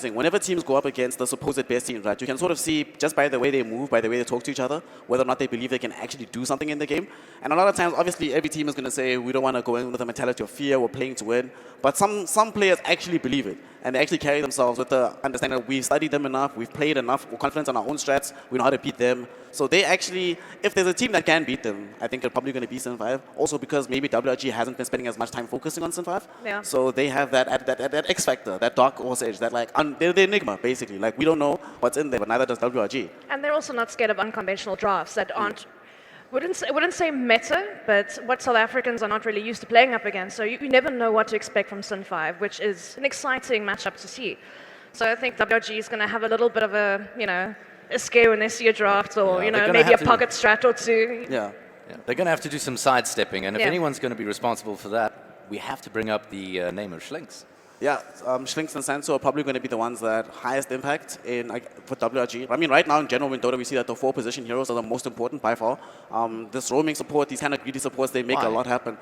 thing. Whenever teams go up against the supposed best teams, right, you can sort of see just by the way they move, by the way they talk to each other, whether or not they believe they can actually do something in the game. And a lot of times, obviously, every team is going to say, we don't want to go in with a mentality of fear, we're playing to win. But some players actually believe it. And they actually carry themselves with the understanding that we've studied them enough, we've played enough, we're confident on our own strats, we know how to beat them. So they actually, if there's a team that can beat them, I think they're probably going to be Sin 5. Also because maybe WRG hasn't been spending as much time focusing on Sin 5. Yeah. So they have that X factor, that dark horse edge, that like, they're the enigma, basically. Like, we don't know what's in there, but neither does WRG. And they're also not scared of unconventional drafts that aren't, wouldn't say meta, but what South Africans are not really used to playing up against. So you never know what to expect from Sin 5, which is an exciting matchup to see. So I think WRG is going to have a little bit of a, a scare when they see a draft or, maybe a pocket strat or two. Yeah. They're going to have to do some sidestepping, and if anyone's going to be responsible for that, we have to bring up the name of Schlinks. Yeah, Schlinks and Sanso are probably going to be the ones that highest impact for WRG. I mean, right now in general in DotA, we see that the 4 position heroes are the most important by far. This roaming support, these kind of greedy supports, they make a lot happen.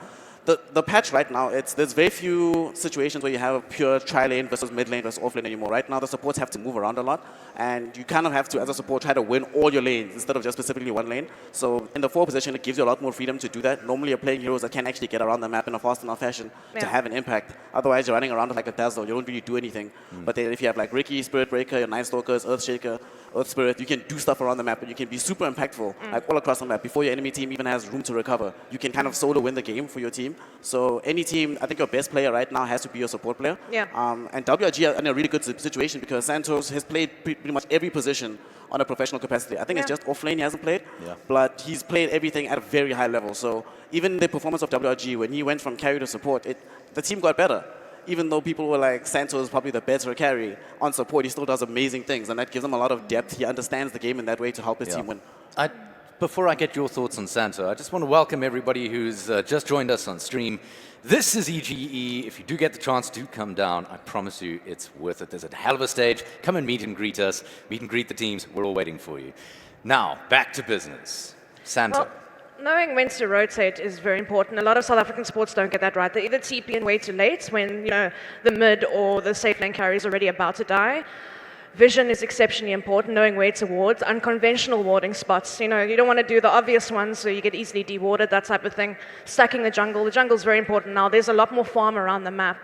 The patch right now, there's very few situations where you have a pure tri-lane versus mid-lane versus off-lane anymore. Right now, the supports have to move around a lot, and you kind of have to, as a support, try to win all your lanes instead of just specifically one lane. So in the 4 position, it gives you a lot more freedom to do that. Normally, you're playing heroes that can actually get around the map in a fast enough fashion to have an impact. Otherwise, you're running around like a dazzle. You don't really do anything. But then if you have like Ricky, Spirit Breaker, your Night Stalkers, Earthshaker, Earth Spirit, you can do stuff around the map, and you can be super impactful, like all across the map. Before your enemy team even has room to recover, you can kind of solo win the game for your team. So any team, I think your best player right now has to be your support player. Yeah. And WRG are in a really good situation because Santos has played pretty much every position on a professional capacity. I think it's just off lane he hasn't played, but he's played everything at a very high level. So even the performance of WRG, when he went from carry to support, the team got better. Even though people were like, Santos is probably the better carry on support, he still does amazing things, and that gives him a lot of depth. He understands the game in that way to help his team win. Before I get your thoughts on Santo, I just want to welcome everybody who's just joined us on stream. This is EGE. If you do get the chance, do come down. I promise you it's worth it. There's a hell of a stage. Come and meet and greet us. Meet and greet the teams. We're all waiting for you. Now, back to business. Santo. Well, knowing when to rotate is very important. A lot of South African sports don't get that right. They either TP and way too late when the mid or the safe lane carry is already about to die. Vision is exceptionally important, knowing where to ward. Unconventional warding spots. You don't want to do the obvious ones so you get easily dewarded, that type of thing. Stacking the jungle. The jungle is very important now. There's a lot more farm around the map.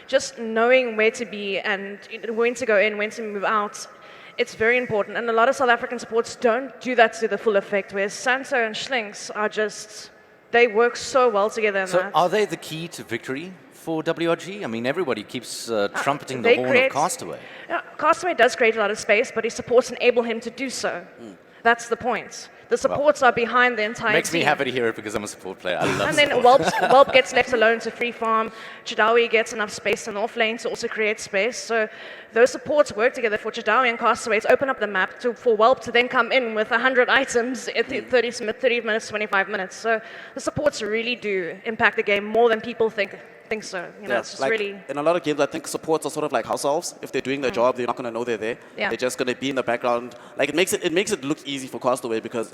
Just knowing where to be and when to go in, when to move out, it's very important. And a lot of South African sports don't do that to the full effect, whereas Santo and Schlinks are just, they work so well together in So that. are they the key to victory for WRG? I mean, everybody keeps trumpeting the horn of Castaway. Castaway does create a lot of space, but his supports enable him to do so. That's the point. The supports are behind the entire Makes team. me happy to hear it because I'm a support player. I love And then Whelp gets left alone to free farm. Chidawi gets enough space in the off lane to also create space. So those supports work together for Chidawi and Castaway to open up the map for Whelp to then come in with 100 items at 30 minutes, 25 minutes. So the supports really do impact the game more than people think so. It's just like really... in a lot of games, I think supports are sort of like house elves. If they're doing their job, they're not going to know they're there. Yeah. They're just going to be in the background. Like it makes it look easy for Castaway because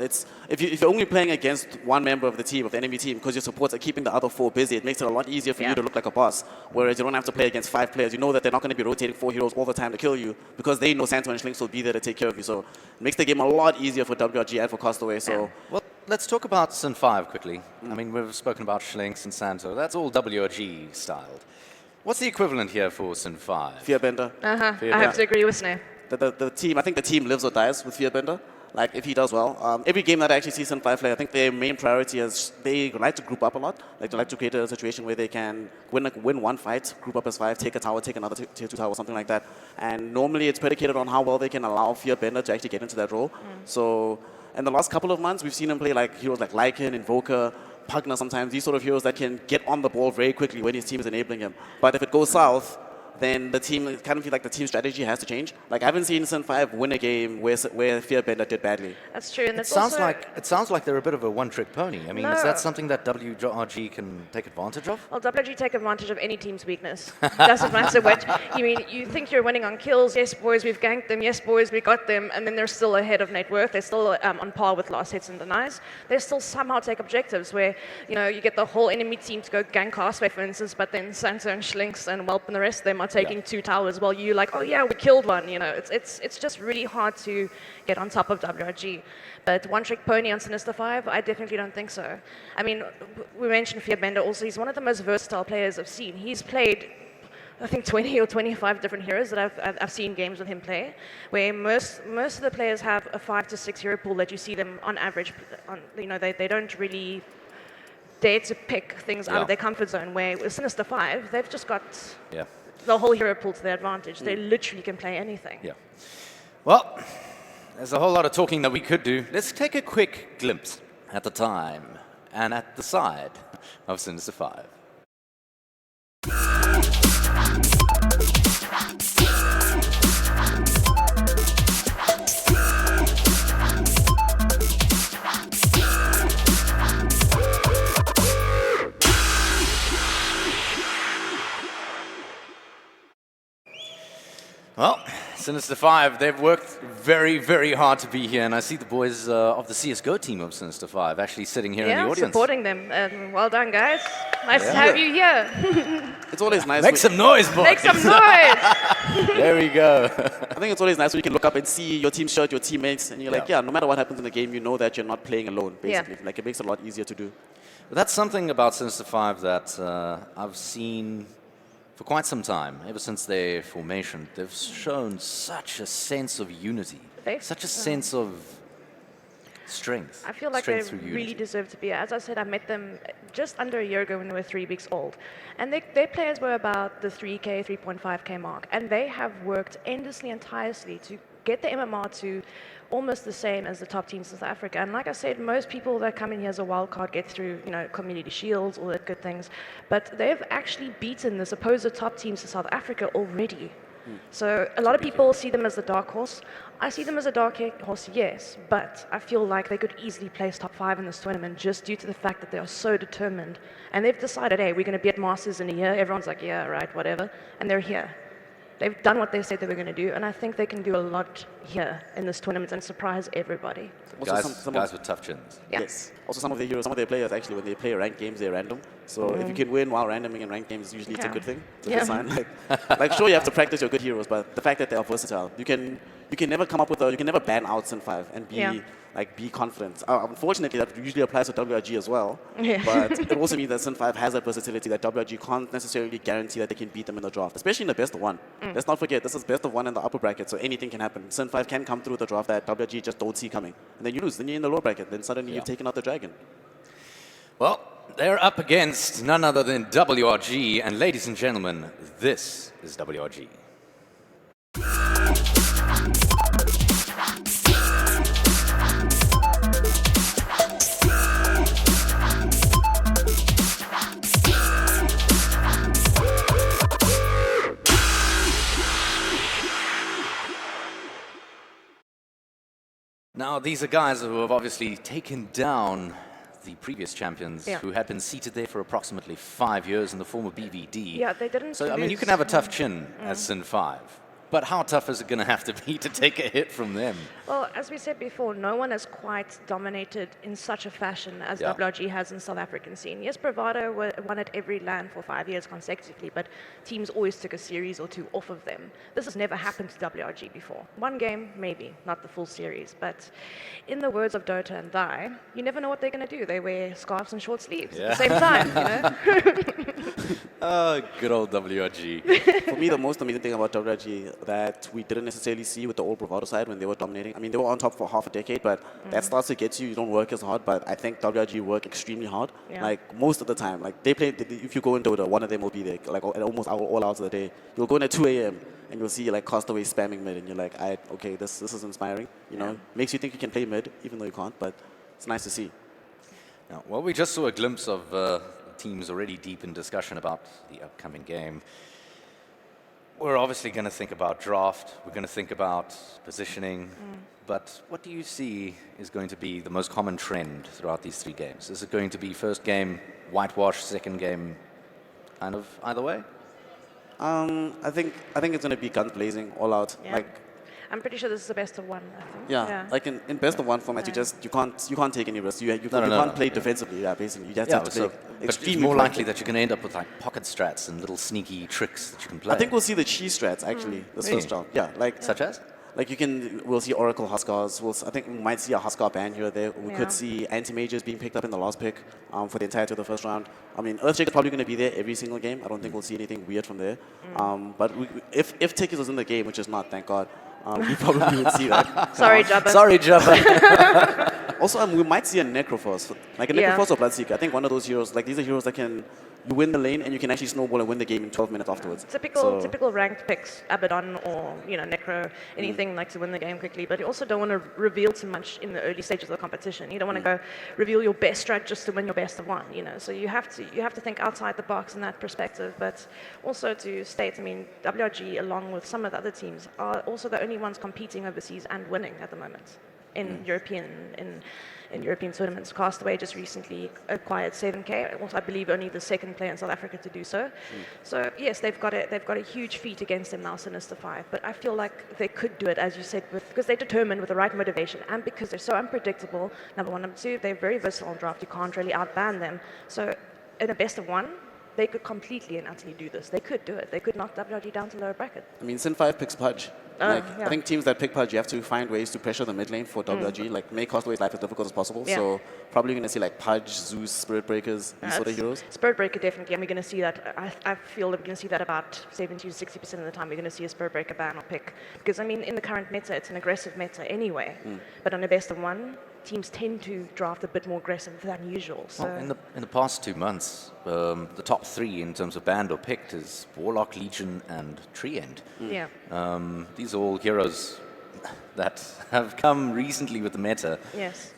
if you're only playing against one member of the team, of the enemy team, because your supports are keeping the other 4 busy, it makes it a lot easier for you to look like a boss. Whereas you don't have to play against 5 players. You know that they're not going to be rotating 4 heroes all the time to kill you because they know Santo and Schlinks will be there to take care of you. So it makes the game a lot easier for WRG and for Castaway. So. Well, let's talk about Sin 5 quickly. I mean, we've spoken about Schlinks and Santo. That's all WRG styled. What's the equivalent here for Sin 5? Fearbender. I have to agree with Sneh. The team, I think the team lives or dies with Fearbender. Like, if he does well. Every game that I actually see Sin 5 play, I think their main priority is they like to group up a lot. Like, they like to create a situation where they can win one fight, group up as 5, take a tower, take another tier 2 tower, something like that. And normally it's predicated on how well they can allow Fearbender to actually get into that role. So, in the last couple of months, we've seen him play like heroes like Lycan, Invoker, Pugna sometimes, these sort of heroes that can get on the ball very quickly when his team is enabling him. But if it goes south, then the team, it kind of feels like the team strategy has to change. Like, I haven't seen Sin 5 win a game where Fearbender did badly. That's true. And it sounds like they're a bit of a one-trick pony. I mean, is that something that WRG can take advantage of? Well, WRG take advantage of any team's weakness. Doesn't matter what. You think you're winning on kills. Yes, boys, we've ganked them. Yes, boys, we got them. And then they're still ahead of net worth. They're still on par with last hits and denies. They still somehow take objectives where, you get the whole enemy team to go gank Castaway, for instance, but then Santo and Schlinks and Whelp and the rest of them are are taking 2 towers while you like, oh yeah, we killed one. You know, it's just really hard to get on top of WRG. But one trick pony on Sinister 5, I definitely don't think so. I mean, we mentioned Fearbender also. He's one of the most versatile players I've seen. He's played, I think, 20 or 25 different heroes that I've seen games with him play, where most of the players have a 5 to 6 hero pool that you see them on average. You know, they don't really dare to pick things out of their comfort zone, where with Sinister 5, they've just got the whole hero pool to their advantage. They literally can play anything. Yeah. Well, there's a whole lot of talking that we could do. Let's take a quick glimpse at the time and at the side of Sinister 5. Well, Sinister 5, they've worked very, very hard to be here, and I see the boys of the CSGO team of Sinister 5 actually sitting here in the audience. Supporting them. Well done, guys. Nice to have you here. It's always nice. Make some noise, boys. Make some noise. There we go. I think it's always nice when you can look up and see your team shirt, your teammates, and you're like, no matter what happens in the game, you know that you're not playing alone, basically. Like, it makes it a lot easier to do. But that's something about Sinister 5 that I've seen for quite some time, ever since their formation. They've shown such a sense of unity, such a sense of strength. I feel like they really deserve to be. As I said, I met them just under a year ago when they were 3 weeks old. And their players were about the 3K, 3.5K mark. And they have worked endlessly and tirelessly to get the MMR to almost the same as the top teams in South Africa. And like I said, most people that come in here as a wild card get through, you know, community shields, all that good things. But they've actually beaten the supposed top teams in South Africa already. So a lot of people see them as the dark horse. I see them as a dark horse, yes, but I feel like they could easily place top 5 in this tournament just due to the fact that they are so determined. And they've decided, hey, we're going to be at Masters in a year. Everyone's like, yeah, right, whatever. And they're here. They've done what they said they were going to do, and I think they can do a lot here in this tournament and surprise everybody. Guys with tough chins. Yeah. Yes. Also, some of their heroes, some of their players, actually, when they play ranked games, they're random. So if you can win while randoming in ranked games, usually it's a good thing. It's a good sign. Like, sure, you have to practice your good heroes, but the fact that they are versatile, you can never come up with you can never ban out Sin 5 and be confident. Unfortunately, that usually applies to WRG as well. But it also means that Sin 5 has that versatility that WRG can't necessarily guarantee that they can beat them in the draft, especially in the best of one. Let's not forget, this is best of one in the upper bracket, so anything can happen. Sin 5 can come through the draft that WRG just don't see coming. And then you lose. Then you're in the lower bracket. Then suddenly you've taken out the dragon. Well, they're up against none other than WRG. And ladies and gentlemen, this is WRG. Now, these are guys who have obviously taken down the previous champions who had been seated there for approximately 5 years in the form of BVD. Yeah, they didn't. So, I mean, you can have a tough chin as Sin 5. But how tough is it going to have to be to take a hit from them? Well, as we said before, no one has quite dominated in such a fashion as WRG has in South African scene. Yes, Bravado won at every LAN for 5 years consecutively, but teams always took a series or two off of them. This has never happened to WRG before. One game, maybe, not the full series. But in the words of DotA and DotA, you never know what they're going to do. They wear scarves and short sleeves at the same time, you know? Oh, good old WRG. For me, the most amazing thing about WRG that we didn't necessarily see with the old Bravado side when they were dominating. I mean, they were on top for half a decade, but that starts to get you. You don't work as hard, but I think WRG work extremely hard. Like, most of the time. Like, they play, if you go in Dota, one of them will be there, like, at almost all hours of the day. You'll go in at 2 a.m., and you'll see, like, Castaway spamming mid, and you're like, okay, this is inspiring. You know, makes you think you can play mid, even though you can't, but it's nice to see. Now, well, we just saw a glimpse of teams already deep in discussion about the upcoming game. We're obviously going to think about draft. We're going to think about positioning. But what do you see is going to be the most common trend throughout these 3 games? Is it going to be first game whitewash, second game kind of either way? I think it's going to be guns blazing all out. Yeah. Like, I'm pretty sure this is the best of one, I think. Yeah, like in best of one format, you can't take any risks. You No, can't play defensively. Yeah, basically, you just have to so, play but it's extremely more proactive. likely that you're going to end up with like pocket strats and little sneaky tricks that you can play. I think we'll see the cheese strats actually this first round. Yeah, like Such as? Like we'll see Oracle Huskars. I think we might see a Huskar ban here or there. We Yeah. could see anti-mages being picked up in the last pick for the entirety of the first round. I mean, Earthshake is probably going to be there every single game. I don't think we'll see anything weird from there. But if Tickets was in the game, which is not, thank God, we probably would see that. Sorry, Jabba. Sorry, Jabba. Also, we might see a Necroforce, like a Yeah. Necroforce or Bloodseeker. I think one of those heroes, like these are heroes that you win the lane and you can actually snowball and win the game in 12 minutes afterwards. Typical ranked picks, Abaddon or Necro, anything like to win the game quickly. But you also don't want to reveal too much in the early stages of the competition. You don't want to go reveal your best strat just to win your best of one. So you have to think outside the box in that perspective. But also to state, I mean, WRG along with some of the other teams are also the only ones competing overseas and winning at the moment in European tournaments. Castaway just recently acquired 7K. Also, I believe only the second player in South Africa to do so. So yes, they've got a huge feat against them now, Sinister 5. But I feel like they could do it, as you said, because they're determined with the right motivation and because they're so unpredictable. Number one, number two, they're very versatile in draft. You can't really outban them. So in a best of one, they could completely and utterly do this. They could do it. They could knock WRG down to lower bracket. I mean, Sin 5 picks Pudge. Yeah. I think teams that pick Pudge, you have to find ways to pressure the mid lane for WRG, like make Castaway's life as difficult as possible. Yeah. So probably going to see like Pudge, Zeus, Spirit Breakers, these sort of heroes. Spirit Breaker, definitely. And we're going to see that. I feel that we're going to see that about 70 to 60% of the time. We're going to see a Spirit Breaker ban or pick. Because, I mean, in the current meta, it's an aggressive meta anyway. But on a best of one, teams tend to draft a bit more aggressive than usual. So Well, in the past 2 months, the top 3 in terms of banned or picked is Warlock, Legion, and Tree End. yeah. These are all heroes that have come recently with the meta. Yes.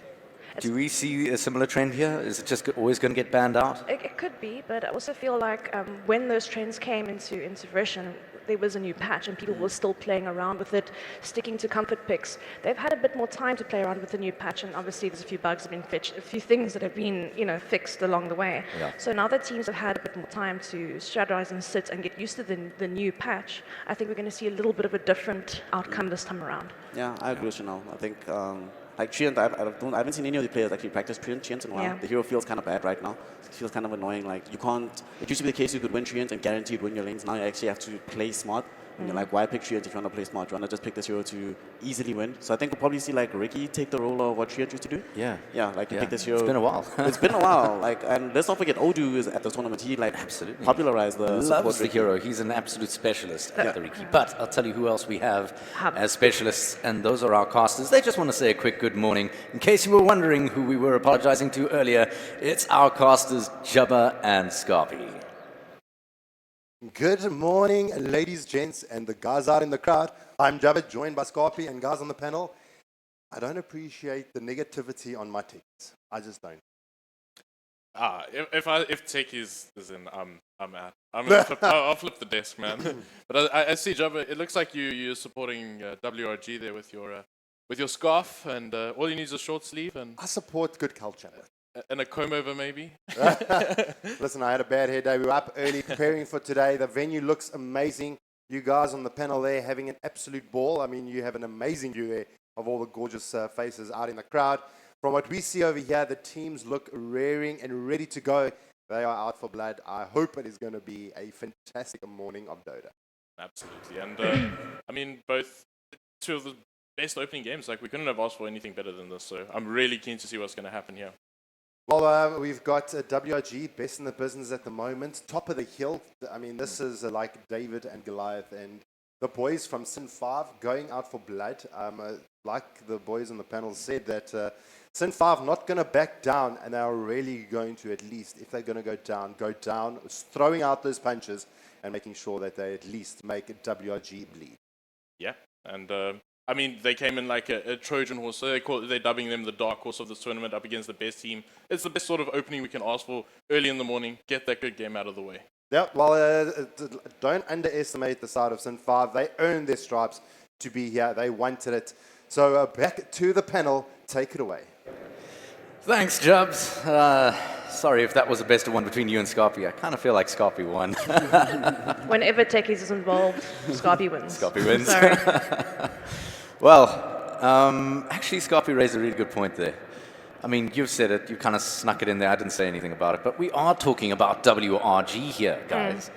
Do we see a similar trend here? Is it just always going to get banned out? It could be, but I also feel like when those trends came into fruition, there was a new patch and people were still playing around with it, sticking to comfort picks. They've had a bit more time to play around with the new patch, and obviously there's a few bugs that have been fixed, a few things that have been, fixed along the way. Yeah. So now that teams have had a bit more time to strategize and sit and get used to the new patch, I think we're going to see a little bit of a different outcome this time around. Yeah, I agree with Chanel. I think like Treant, I haven't seen any of the players actually practice Treant in a while. Yeah. The hero feels kind of bad right now. It feels kind of annoying. Like it used to be the case you could win Treant and guaranteed win your lanes. Now you actually have to play smart. And you're like, why pick Treant if you want to play smart? You want to just pick this hero to easily win. So I think we'll probably see like Ricky take the role of what Treant used to do. Yeah. Yeah, like you pick this hero. It's been a while. It's been a while. And let's not forget Odu is at the tournament. He Absolutely. popularized the support Loves the Ricky. hero. He's an absolute specialist at the Ricky. But I'll tell you who else we have Hub. as specialists, and those are our casters. They just want to say a quick good morning. In case you were wondering who we were apologizing to earlier, it's our casters, Jabba and Scarpy. Good morning, ladies, gents, and the guys out in the crowd. I'm Javid, joined by Scarpy and guys on the panel. I don't appreciate the negativity on my tickets. I just don't. If Tech is in, I'm out. I'll flip the desk, man. But I see, Jabba. It looks like you're supporting WRG there with your scarf, and all you need is a short sleeve and I support good culture. a comb over, maybe. Listen, I had a bad hair day. We were up early preparing for today. The venue looks amazing. You guys on the panel there having an absolute ball. I mean, you have an amazing view there of all the gorgeous faces out in the crowd. From what we see over here, the teams look raring and ready to go. They are out for blood. I hope it is going to be a fantastic morning of DotA. Absolutely, and I mean, both two of the best opening games. Like we couldn't have asked for anything better than this. So I'm really keen to see what's going to happen here. Well, we've got WRG, best in the business at the moment, top of the hill. I mean, this is like David and Goliath, and the boys from Sin 5 going out for blood. Like the boys on the panel said, that Sin 5 not going to back down, and they're really going to, at least, if they're going to go down, throwing out those punches and making sure that they at least make WRG bleed. Yeah, and I mean, they came in like a Trojan horse. So they're dubbing them the dark horse of this tournament up against the best team. It's the best sort of opening we can ask for early in the morning. Get that good game out of the way. Yeah, well, don't underestimate the side of Sin 5. They earned their stripes to be here. They wanted it. So back to the panel. Take it away. Thanks, Jubs. Sorry if that was the best of one between you and Scarpy. I kind of feel like Scarpy won. Whenever Techies is involved, Scarpy wins. Scarpy wins. Sorry. Well, actually, Scarpy raised a really good point there. I mean, you've said it, you kind of snuck it in there, I didn't say anything about it, but we are talking about WRG here, guys.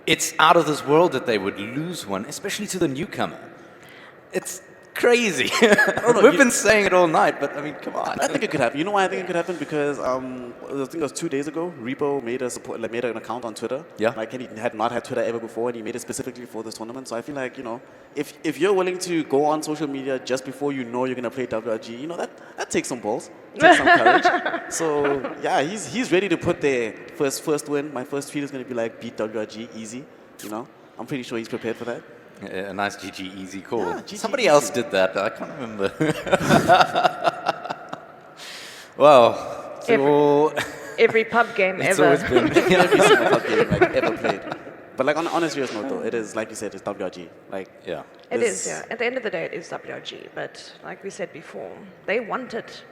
It's out of this world that they would lose one, especially to the newcomer. It's crazy. We've been saying it all night, but I mean, come on. I think it could happen. You know why I think it could happen? Because I think it was 2 days ago, Repo made made an account on Twitter. Yeah. Like, and he had not had Twitter ever before, and he made it specifically for this tournament. So I feel like, you know, if you're willing to go on social media just before you know you're going to play WRG, you know, that takes some balls. It takes some courage. So, yeah, he's ready to put their first win. My first tweet is going to be like, beat WRG, easy, you know. I'm pretty sure he's prepared for that. A nice GG easy call. Yeah, GG Somebody easy. else did that. I can't remember. Well, Every pub game it's ever. always been. Every single pub game like ever played. But like on a serious note though, it is like you said, it's WRG. Like Yeah. It this- is, yeah. At the end of the day, it is WRG. But like we said before, they want it.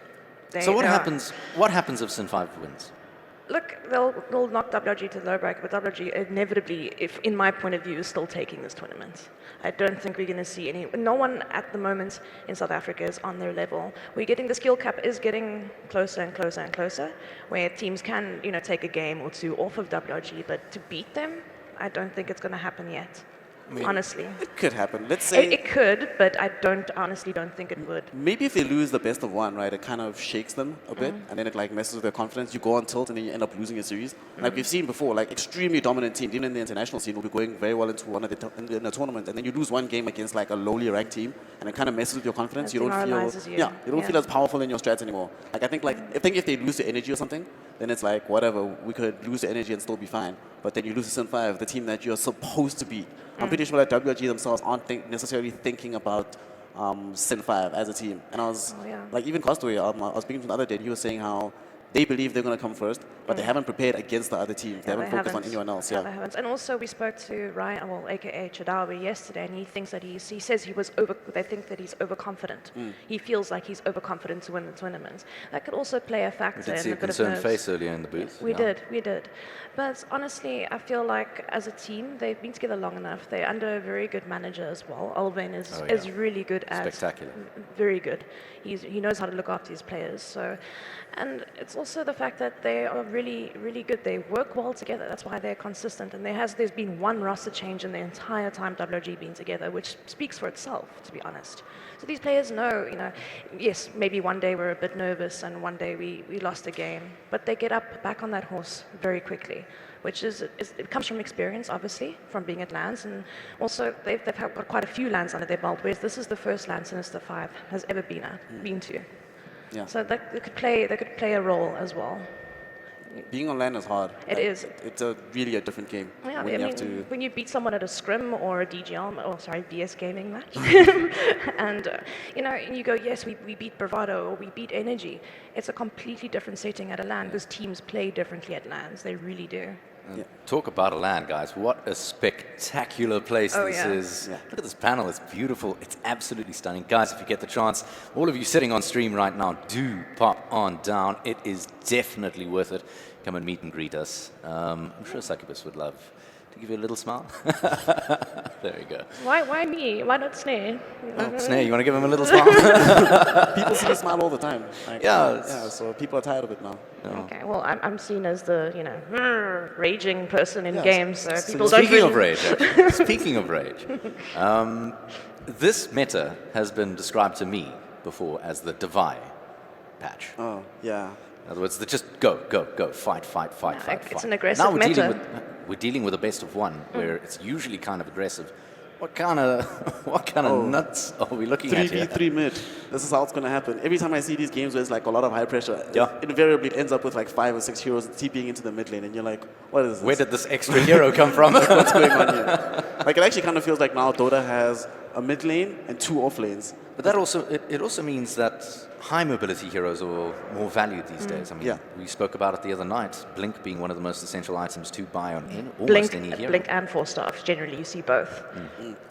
So what they are- happens? What happens if Sin 5 wins? Look, they'll knock WRG to the low bracket, but WRG inevitably, if in my point of view, is still taking this tournament. I don't think we're going to see any. No one at the moment in South Africa is on their level. We're getting the skill cap is getting closer and closer and closer, where teams can take a game or two off of WRG, but to beat them, I don't think it's going to happen yet. Honestly, It could happen. Let's say it could, but I honestly don't think it would. maybe if they lose the best of one, right, it kind of shakes them a bit, and then it like messes with their confidence. You go on tilt, and then you end up losing a series. Like we've seen before, like extremely dominant team, even in the international scene, will be going very well into one of in a tournament, and then you lose one game against like a lowly ranked team, and it kind of messes with your confidence. It You don't feel, demoralizes you. yeah, you don't Yeah. feel as powerful in your strats anymore. Like I think if they lose the energy or something, then it's like whatever, we could lose the energy and still be fine. But then you lose to Sin 5, the team that you're supposed to beat. I'm pretty sure that WRG themselves aren't necessarily thinking about Sin 5 as a team. And I was Oh, yeah. like, even Costaway, I was speaking to the other day, and he was saying how they believe they're going to come first, but they haven't prepared against the other teams. They haven't focused on anyone else. Yeah, Yeah. they haven't. And also, we spoke to Ryan, well, aka Chadawi, yesterday, and he thinks that he says they think that he's overconfident. He feels like he's overconfident to win the tournament. That could also play a We factor did see in a a bit of concerned nerves. face earlier in the booth. We Yeah. did. But honestly, I feel like as a team, they've been together long enough. They're under a very good manager as well. Alvin is Oh, yeah. is really good at Spectacular. very good. He knows how to look after his players. So, and it's also the fact that they are really, really good. They work well together. That's why they're consistent. And there's been one roster change in the entire time WRG been together, which speaks for itself, to be honest. So these players know, yes, maybe one day we're a bit nervous and one day we lost a game, but they get back on that horse very quickly, which it comes from experience, obviously, from being at LANs, and also they've got quite a few LANs under their belt, whereas this is the first LAN Sinister 5 has ever been to. Yeah. So they could play a role as well. Being on LAN is hard. It is. It's really a different game. Yeah, when I you mean, have to. when you beat someone at a scrim or a VS gaming match, and and you go, yes, we beat Bravado or we beat Energy. It's a completely different setting at a LAN because teams play differently at LANs. They really do. And talk about a land, guys. What a spectacular place Oh, this yeah. is. Look at this panel. It's beautiful. It's absolutely stunning. Guys, if you get the chance, all of you sitting on stream right now, do pop on down. It is definitely worth it. Come and meet and greet us. I'm sure Succubus would love to give you a little smile. There you go. Why me? Why not Snare? Oh, Snare, you want to give him a little smile? People see you smile all the time. Like, Yeah, yeah. So people are tired of it now. Okay, well, I'm seen as the raging person in Yeah, games, so so people don't Speaking really. of rage, actually. Speaking of rage, this meta has been described to me before as the Divide patch. Oh, yeah. In other words, just go, fight. It's an aggressive Now we're meta. we're dealing with a best of one, where it's usually kind of aggressive. What kind of nuts are we looking at here? 3v3 mid. This is how it's going to happen. Every time I see these games where it's like a lot of high pressure, Yeah. invariably it ends up with like 5 or 6 heroes TPing into the mid lane, and you're like, what is this? Where did this extra hero come from? What's going on here? Like, it actually kind of feels like now Dota has a mid lane and 2 off lanes. But that also it also means that high mobility heroes are more valued these days. I mean, Yeah. we spoke about it the other night. Blink being one of the most essential items to buy on almost Blink, any hero. Blink and 4-star. Generally, you see both.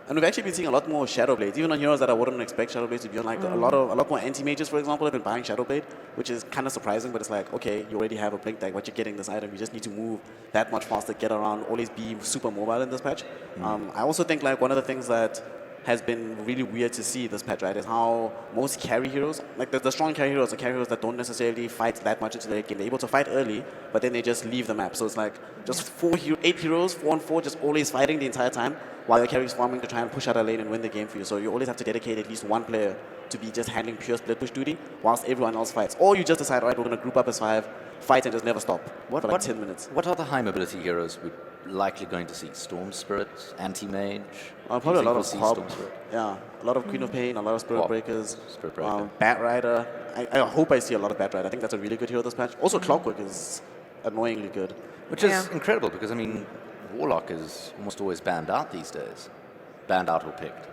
And we've actually been seeing a lot more Shadow Blades, even on heroes that I wouldn't expect Shadow Blades to be on. Like a lot more anti-mages, for example, have been buying Shadow Blade, which is kind of surprising. But it's like, okay, you already have a Blink deck, but you're getting this item. You just need to move that much faster, get around, always be super mobile in this patch. I also think like one of the things that has been really weird to see this patch, right? Is how most carry heroes, like the strong carry heroes, are carry heroes that don't necessarily fight that much into the late game. They're able to fight early, but then they just leave the map. So it's like just 8 heroes, 4 on 4, just always fighting the entire time, while your carry is farming to try and push out a lane and win the game for you. So you always have to dedicate at least one player to be just handling pure split push duty, whilst everyone else fights. Or you just decide, all right, we're going to group up as 5, fight and just never stop for like 10 minutes. What are the high mobility heroes we're likely going to see? Storm Spirit, Anti-Mage? Probably a lot of Storm Cobb. Spirit? Yeah, a lot of Queen of Pain, a lot of Spirit Cobb, Breakers, Spirit Breaker. Bat Rider. I hope I see a lot of Bat Rider. I think that's a really good hero this patch. Also, Clockwork is annoyingly good. Which is incredible because, I mean, Warlock is almost always banned out these days. Banned out or picked,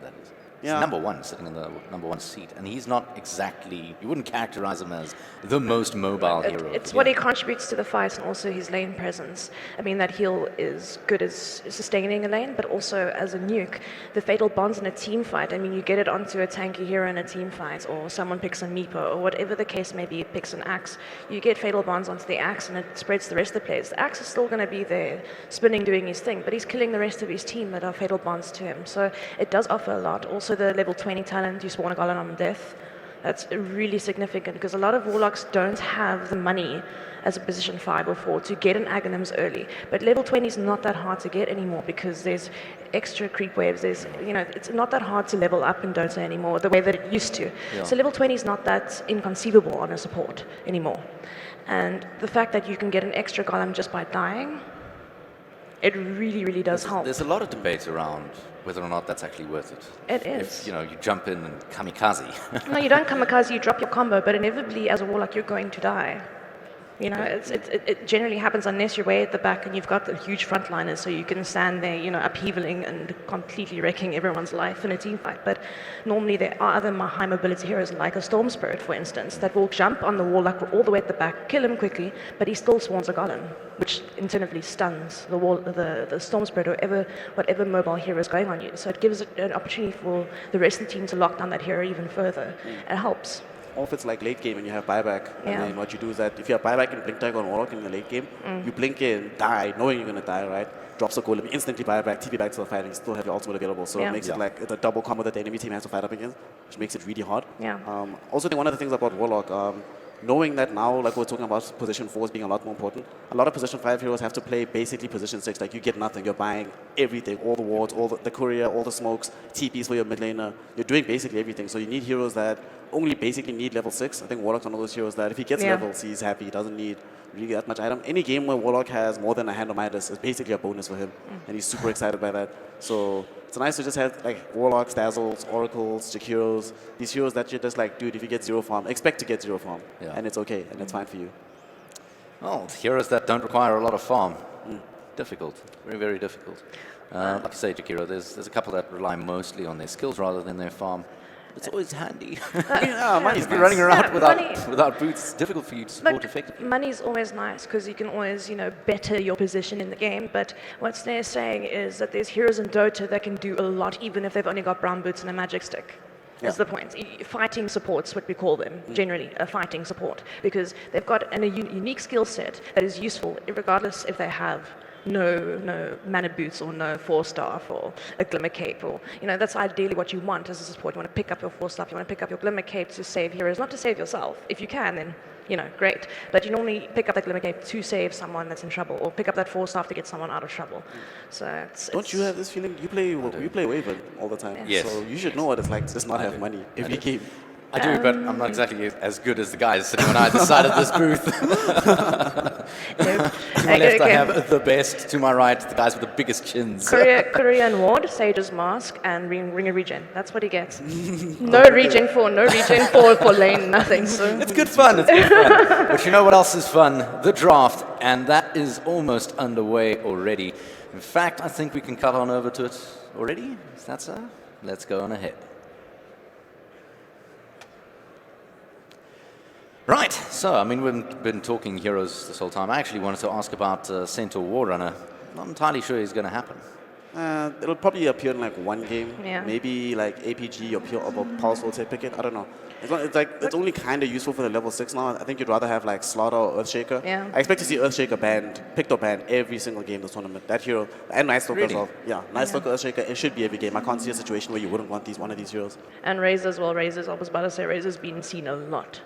that is. He's Yeah. number 1, sitting in the number 1 seat. And he's not exactly, you wouldn't characterize him as the most mobile hero. It's what he contributes to the fight and also his lane presence. I mean, that heal is good as sustaining a lane, but also as a nuke. The fatal bonds in a team fight, I mean, you get it onto a tanky hero in a team fight, or someone picks a Meepo, or whatever the case may be, picks an axe. You get fatal bonds onto the axe and it spreads to the rest of the players. The axe is still going to be there, spinning, doing his thing, but he's killing the rest of his team that are fatal bonds to him. So it does offer a lot. Also, the level 20 talent, you spawn a golem on death. That's really significant because a lot of Warlocks don't have the money as a position 5 or 4 to get an Aghanims early. But level 20 is not that hard to get anymore because there's extra creep waves. There's, it's not that hard to level up in Dota anymore the way that it used to. Yeah. So level 20 is not that inconceivable on a support anymore. And the fact that you can get an extra golem just by dying, it really, really does help. There's a lot of debate around whether or not that's actually worth it. It is. If, you jump in and kamikaze. No, you don't kamikaze, you drop your combo, but inevitably as a Warlock you're going to die. It generally happens unless you're way at the back and you've got the huge frontliners so you can stand there, upheavaling and completely wrecking everyone's life in a team fight. But normally there are other high mobility heroes like a Storm Spirit, for instance, that will jump on the Warlock all the way at the back, kill him quickly, but he still spawns a golem, which intentionally stuns the Storm Spirit or whatever mobile hero is going on you. So it gives an opportunity for the rest of the team to lock down that hero even further. It helps. Or if it's like late game and you have buyback, Yeah. and then what you do is that if you have buyback and blink tag on Warlock in the late game, you blink in, die, knowing you're going to die, right? Drops a golem, instantly buyback, TP back to the fight, and you still have your ultimate available. So Yeah. it makes it like the double combo that the enemy team has to fight up against, which makes it really hard. Yeah. Also, I think one of the things about Warlock, knowing that now, like we're talking about position 4s being a lot more important, a lot of position 5 heroes have to play basically position 6. Like you get nothing, you're buying everything, all the wards, all the courier, all the smokes, TPs for your mid laner. You're doing basically everything. So you need heroes that only basically need level 6. I think Warlock's one of those heroes that if he gets levels, he's happy. He doesn't need really that much item. Any game where Warlock has more than a hand of Midas is basically a bonus for him, and he's super excited by that. So it's nice to just have like Warlocks, Dazzles, Oracles, Jakiros, these heroes that you're just like, dude, if you get 0 farm, expect to get 0 farm, and it's okay, and it's fine for you. Well, heroes that don't require a lot of farm. Difficult. Very, very difficult. Like you say, Jakiro, there's a couple that rely mostly on their skills rather than their farm. It's always handy. Money's If you're running around money. without boots, it's difficult for you to support Look, effectively. money's always nice because you can always, better your position in the game. But what they're saying is that there's heroes in Dota that can do a lot even if they've only got brown boots and a magic stick. That's the point. Fighting support's what we call them, generally, a fighting support. Because they've got a unique skill set that is useful regardless if they have no mana boots or no 4-staff or a glimmer cape, or that's ideally what you want as a support. You want to pick up your 4-staff, you want to pick up your glimmer cape to save heroes, not to save yourself. If you can, then great. But you normally pick up that glimmer cape to save someone that's in trouble, or pick up that 4-staff to get someone out of trouble. So Don't you have this feeling? You play Waver all the time, Yes. so you should know what it's like to just not have money every game. I do, but I'm not exactly as good as the guys sitting on either side of this booth. To my left, I have the best. To my right, the guys with the biggest chins. Korean Ward, Sage's Mask, and Ring of Regen. That's what he gets. No regen for lane, nothing. So. It's good fun. It's good fun. But you know what else is fun? The draft, and that is almost underway already. In fact, I think we can cut on over to it already. Is that so? Let's go on ahead. Right, so, I mean, we've been talking heroes this whole time. I actually wanted to ask about Centaur Warrunner. Not entirely sure he's going to happen. It'll probably appear in like one game, Yeah. maybe like APG or Pulse will pick it. I don't know. It's like it's only kind of useful for the level 6 now. I think you'd rather have like Slaughter or Earthshaker. Yeah. I expect to see Earthshaker picked or banned every single game this tournament. That hero and Night Stalker as Really? well. Yeah, Night Stalker, Earthshaker. It should be every game. I can't see a situation where you wouldn't want one of these heroes. And Razor as well. Razor's, I was about to say, Razor's been seen a lot.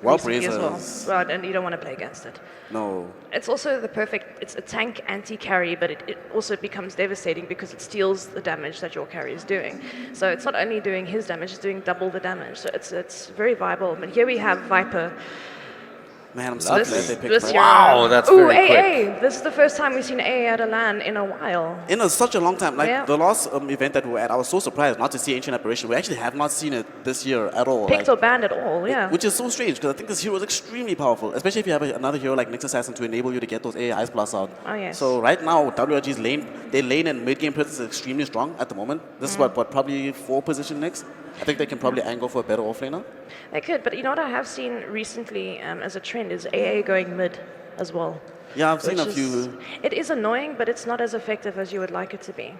Well, recently as Razor's- well. And you don't want to play against it. No. It's also the perfect, it's a tank anti-carry, but it also becomes devastating because it steals the damage that your carry is doing. So it's not only doing his damage, it's doing double the damage. So it's very viable. But here we have Viper. Man, I'm so glad they picked This Viper. year. Wow, that's Ooh, very quick. AA. This is the first time we've seen AA at a LAN in a while. In such a long time. Like Yeah. the last event that we were at, I was so surprised not to see Ancient Apparition. We actually have not seen it this year at all. Picked or banned at all, yeah. Which is so strange because I think this hero is extremely powerful, especially if you have another hero like Nyx Assassin to enable you to get those AA Ice Blasts out. Oh, yes. So right now, WRG's their lane and mid game presence is extremely strong at the moment. This is what probably 4 position Nyx. I think they can probably angle for a better offlaner. They could, but you know what I have seen recently as a trend is AA going mid as well. Yeah, I've seen a which few. is- It is annoying, but it's not as effective as you would like it to be.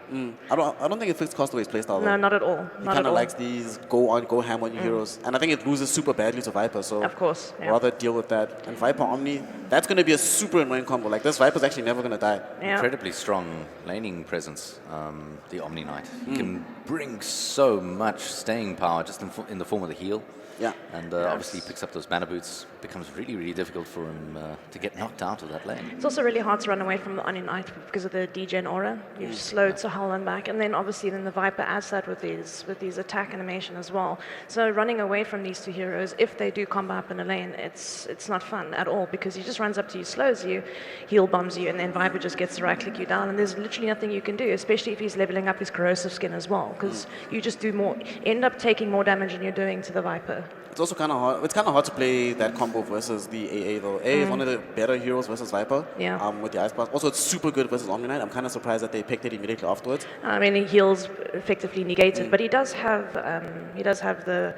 I don't think it fits Castaway's playstyle though. No, not at all. He Not kind at of all. likes these go ham on your heroes, and I think it loses super badly to Viper. So Of course, yeah. rather deal with that. And Viper Omni, that's going to be a super annoying combo. Like this Viper's actually never going to die. Yeah. Incredibly strong laning presence, the Omni Knight. He can bring so much staying power just in the form of the heal. Yeah. And obviously he picks up those mana boots. Becomes really, really difficult for him to get knocked out of that lane. It's also really hard to run away from the Onion Knight because of the degen aura. You've slowed to hell and back, and then obviously then the Viper adds that with these attack animation as well. So running away from these two heroes, if they do combo up in a lane, it's not fun at all because he just runs up to you, slows you, heal bombs you, and then Viper just gets to right click you down, and there's literally nothing you can do, especially if he's leveling up his corrosive skin as well, because you just end up taking more damage than you're doing to the Viper. It's also kind of hard. It's kind of hard to play that combo versus the AA though. AA is one of the better heroes versus Viper. Yeah. With the Ice Blast. Also, it's super good versus Omni Knight. I'm kind of surprised that they picked it immediately afterwards. I mean, he heals effectively negated, but he does have the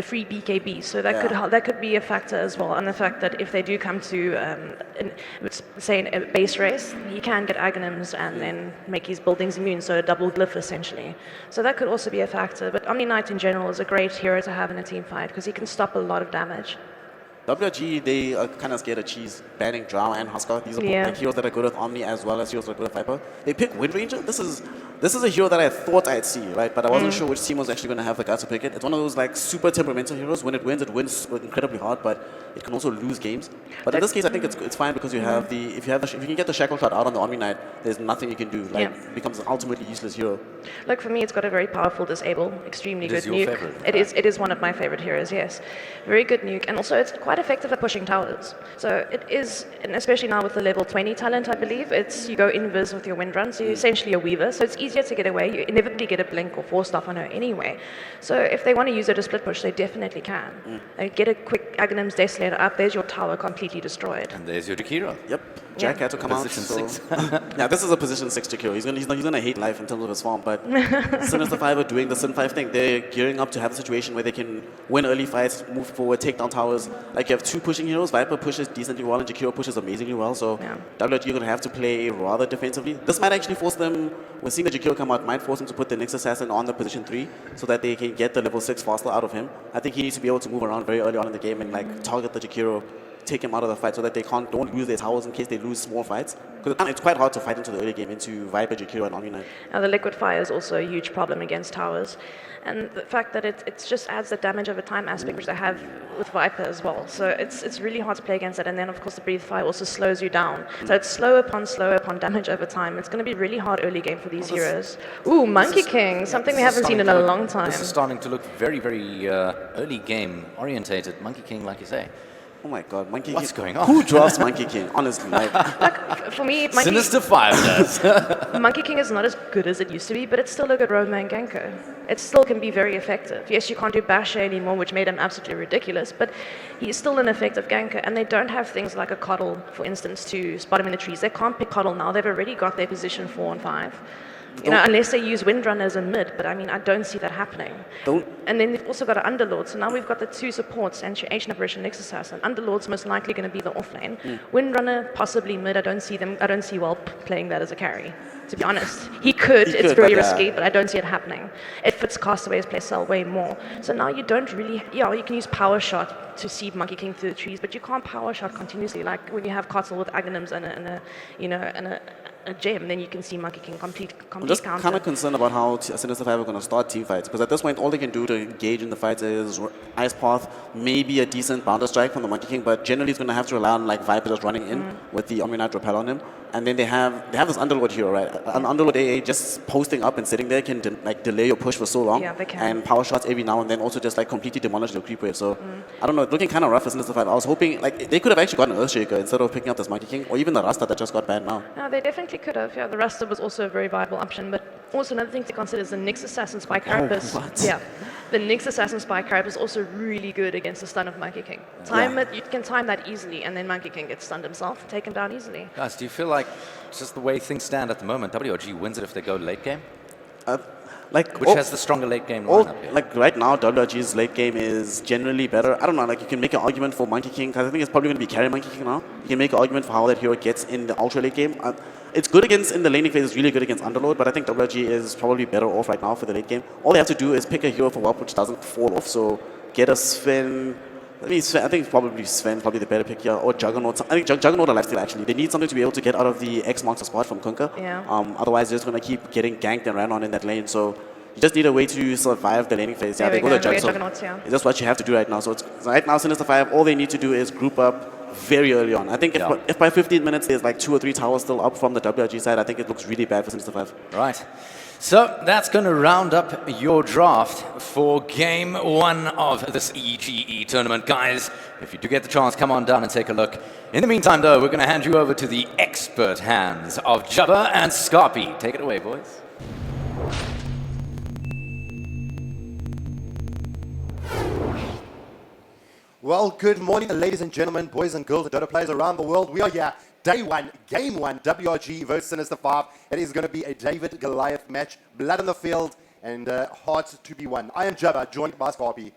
free BKB, so that could be a factor as well. And the fact that if they do come to, say, a base race, he can get Aghanims and then make his buildings immune, so a double glyph essentially. So that could also be a factor. But Omni Knight in general is a great hero to have in a team fight because he can stop a lot of damage. WRG, they are kind of scared of cheese, banning Drow and Huskar. These are Yeah. like heroes that are good with Omni as well as heroes that are good with Viper. They pick Wind Ranger. This is a hero that I thought I'd see, right? But I wasn't sure which team was actually going to have the guts to pick it. It's one of those like super temperamental heroes. When it wins incredibly hard, but it can also lose games. But in this case, I think it's fine because you have if you can get the Shackle Shot out on the Omni Knight, there's nothing you can do. Like it becomes an ultimately useless hero. Look, for me, it's got a very powerful disable, extremely It good is your nuke. favorite, It is one of my favorite heroes, yes. Very good nuke, and also it's quite effective at pushing towers. So it is, and especially now with the level 20 talent, I believe, you go invis with your wind run, so you're essentially a weaver, so it's easier to get away. You inevitably get a blink or 4-stuff on her anyway. So if they want to use her to split push, they definitely can. Get a quick Aghanim's Desolator up, there's your tower completely destroyed. And there's your Jakiro. Yep. Jack had to come out. Position So. 6. Yeah, this is a position 6 Jakiro. He's gonna hate life in terms of his form, but Sinister 5 are doing the Sin 5 thing. They're gearing up to have a situation where they can win early fights, move forward, take down towers. Like you have 2 pushing heroes. Viper pushes decently well and Jakiro pushes amazingly well. So WRG are gonna have to play rather defensively. This might actually force them, we're seeing the Jakiro come out, might force them to put the Nyx Assassin on the position 3 so that they can get the level 6 faster out of him. I think he needs to be able to move around very early on in the game and like target the Jakiro, take him out of the fight so that they don't lose their towers in case they lose small fights. Because it's quite hard to fight into the early game into Viper, Jakiro, and Omni Knight. Now, the liquid fire is also a huge problem against towers. And the fact that it just adds the damage over time aspect, which they have with Viper as well. So it's really hard to play against that. And then, of course, the breathe fire also slows you down. So it's slow upon damage over time. It's going to be really hard early game for these heroes. Ooh, Monkey King, something we haven't seen in a long time. This is starting to look very, very early game orientated. Monkey King, like you say. Oh my god, Monkey What's King. going on? Who drafts Monkey King? Honestly, like, For me, Sinister 5 does. Monkey King is not as good as it used to be, but it's still a good roadman ganker. It still can be very effective. Yes, you can't do Basher anymore, which made him absolutely ridiculous, but he's still an effective ganker, and they don't have things like a Coddle, for instance, to spot him in the trees. They can't pick Coddle now. They've already got their position 4 and 5. unless they use Windrunners in mid, but I mean, I don't see that happening. And then they've also got an Underlord, so now we've got the two supports, Ancient Apparition, Nexus Assassin. Underlord's most likely going to be the off lane. Windrunner, possibly mid. I don't see Welp playing that as a carry, to be honest. He could, it's very risky, but I don't see it happening. It fits Castaway's play style way more. So now you don't really, you can use Power Shot to seed Monkey King through the trees, but you can't Power Shot continuously. Like when you have Castle with Aghanims and a gem, then you can see Monkey King complete I'm just counter. kind of concerned about how Sinister 5 are going to start team fights, because at this point, all they can do to engage in the fights is Ice Path, maybe a decent Bounder Strike from the Monkey King, but generally it's going to have to rely on like Viper just running in with the Omni-Knight Repel on him. And then they have this Underlord hero, right? An Underlord AA just posting up and sitting there can delay your push for so long. Yeah, they can. And power shots every now and then also just like completely demolish the creep wave. So I don't know, looking kind of rough for Sinister 5. I was hoping like they could have actually gotten Earthshaker instead of picking up this Monkey King, or even the Rasta that just got banned now. No, they definitely could have. Yeah, the Rasta was also a very viable option, but also another thing to consider is the Nyx Assassin Spy Carapace. What? Yeah, the Nyx Assassin Spy Carapace is also really good against the stun of Monkey King. You can time that easily, and then Monkey King gets stunned himself, taken down easily. Guys, do you feel like just the way things stand at the moment, WRG wins it if they go late game? Which has the stronger late game lineup here? Like right now, WRG's late game is generally better. I don't know, like you can make an argument for Monkey King, because I think it's probably going to be carry Monkey King now. You can make an argument for how that hero gets in the ultra late game. It's good in the laning phase, it's really good against Underlord, but I think WRG is probably better off right now for the late game. All they have to do is pick a hero for Welp which doesn't fall off, so get a Sven. I think probably Sven, probably the better pick here, or Juggernaut. I think Juggernaut or Lifesteal actually. They need something to be able to get out of the X marks the spot from Kunkka. Yeah. Otherwise, they're just going to keep getting ganked and ran on in that lane. So you just need a way to survive the laning phase. Yeah, There they we go go, to we get Juggernauts. Juggernauts, yeah. That's what you have to do right now. So right now, Sinister 5, all they need to do is group up very early on. I think if by 15 minutes there's like 2 or 3 towers still up from the WRG side, I think it looks really bad for Sinister 5. Right. So that's going to round up your draft for game 1 of this EGE tournament. Guys, if you do get the chance, come on down and take a look. In the meantime, though, we're going to hand you over to the expert hands of Jabba and Scarpy. Take it away, boys. Well, good morning, ladies and gentlemen, boys and girls, and Dota players around the world. We are here, day 1, game 1, WRG versus Sinister 5. It is going to be a David-Goliath match, blood on the field, and hearts to be won. I am Jabba, joined by Scarpy.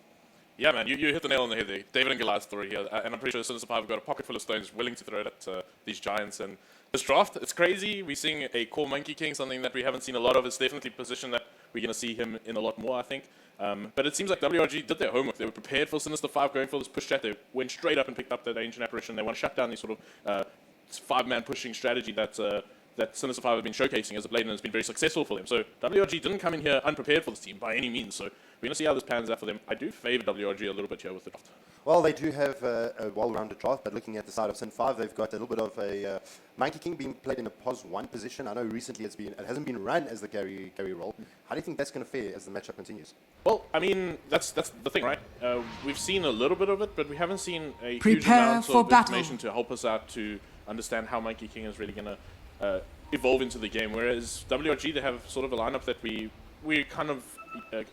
Yeah, man, you hit the nail on the head there. David and Goliath story here, and I'm pretty sure Sinister 5 have got a pocket full of stones willing to throw it at these giants. And this draft, it's crazy. We're seeing a core Monkey King, something that we haven't seen a lot of. It's definitely a position that we're going to see him in a lot more, I think. But it seems like WRG did their homework. They were prepared for Sinister 5 going for this push chat. They went straight up and picked up that Ancient Apparition. They want to shut down this sort of 5-man pushing strategy that Sinister 5 have been showcasing as of late, and has been very successful for them. So WRG didn't come in here unprepared for this team by any means. So we're going to see how this pans out for them. I do favor WRG a little bit here with the draft. Well, they do have a well-rounded draft, but looking at the side of Sin 5, they've got a little bit of a Monkey King being played in a POS 1 position. I know recently it hasn't been run as the carry role. How do you think that's going to fare as the matchup continues? Well, I mean, that's the thing, right? We've seen a little bit of it, but we haven't seen a huge amount of information to help us out to understand how Monkey King is really going to evolve into the game. Whereas WRG, they have sort of a lineup that we're kind of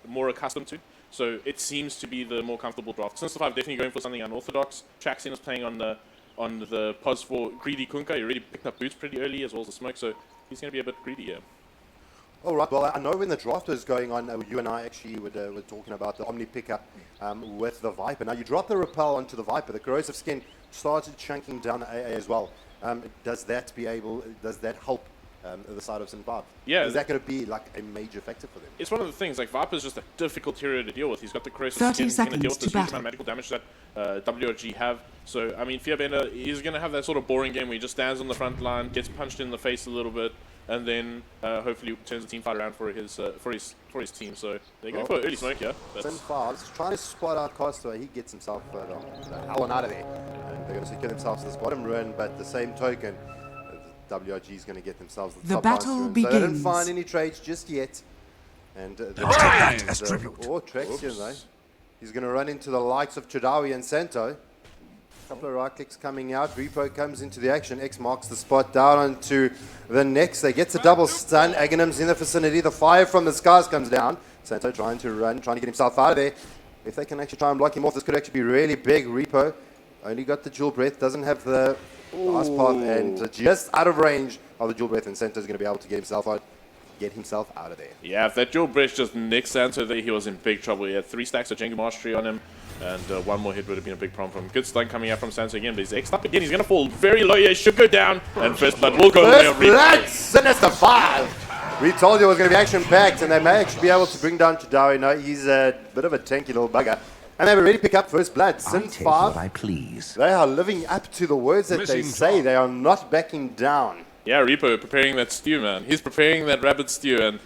more accustomed to. So it seems to be the more comfortable draft. Sinister 5 definitely going for something unorthodox. Traxin is playing on the pos for greedy Kunkka. He already picked up boots pretty early as well as the smoke, so he's going to be a bit greedy here. All right, well, I know when the draft was going on, you and I actually were talking about the Omni pickup with the Viper. Now, you drop the Repel onto the Viper. The Corrosive Skin started chunking down AA as well. Does that help the side of Sin 5? Yeah. Is that going to be like a major factor for them? It's one of the things, like Viper's just a difficult hero to deal with. He's got the Corrosive Skin, he's going to deal with this huge amount of medical damage that WRG have. So, I mean, Fearbender, he's going to have that sort of boring game where he just stands on the front line, gets punched in the face a little bit, and then hopefully turns the team fight around for his team. So they're going for early smoke here. Sin 5 trying to spot out Castaway. He gets himself the hell on out of there. And they're going to secure themselves to this bottom ruin, but the same token, WRG is going to get themselves the top battle begins. So they didn't find any trades just yet. And Traxion though. He's going to run into the likes of Chadawi and Santo. Couple of right clicks coming out. Repo comes into the action. X marks the spot down onto the next. They get a double stun. Aghanim's in the vicinity. The fire from the skies comes down. Santo trying to get himself out of there. If they can actually try and block him off, this could actually be really big. Repo only got the dual breath. Doesn't have the last path and just out of range of the dual breath. And Santo's going to be able to get himself out. get himself out of there. Yeah, if that dual bridge just nicked Santo there, he was in big trouble. He had 3 stacks of Jenga Mastery on him, and one more hit would have been a big problem for him. Good stun coming out from Santo again, but he's X'd up again. He's going to fall very low. He should go down, and First Blood will go away. First Blood, Sinister 5. We told you it was going to be action-packed, and they may actually be able to bring down Chadawi. No, he's a bit of a tanky little bugger. And they've already picked up First Blood. Sin 5, I please. they are living up to the words that they say. They are not backing down. Yeah, Reaper preparing that stew, man. He's preparing that rabbit stew, and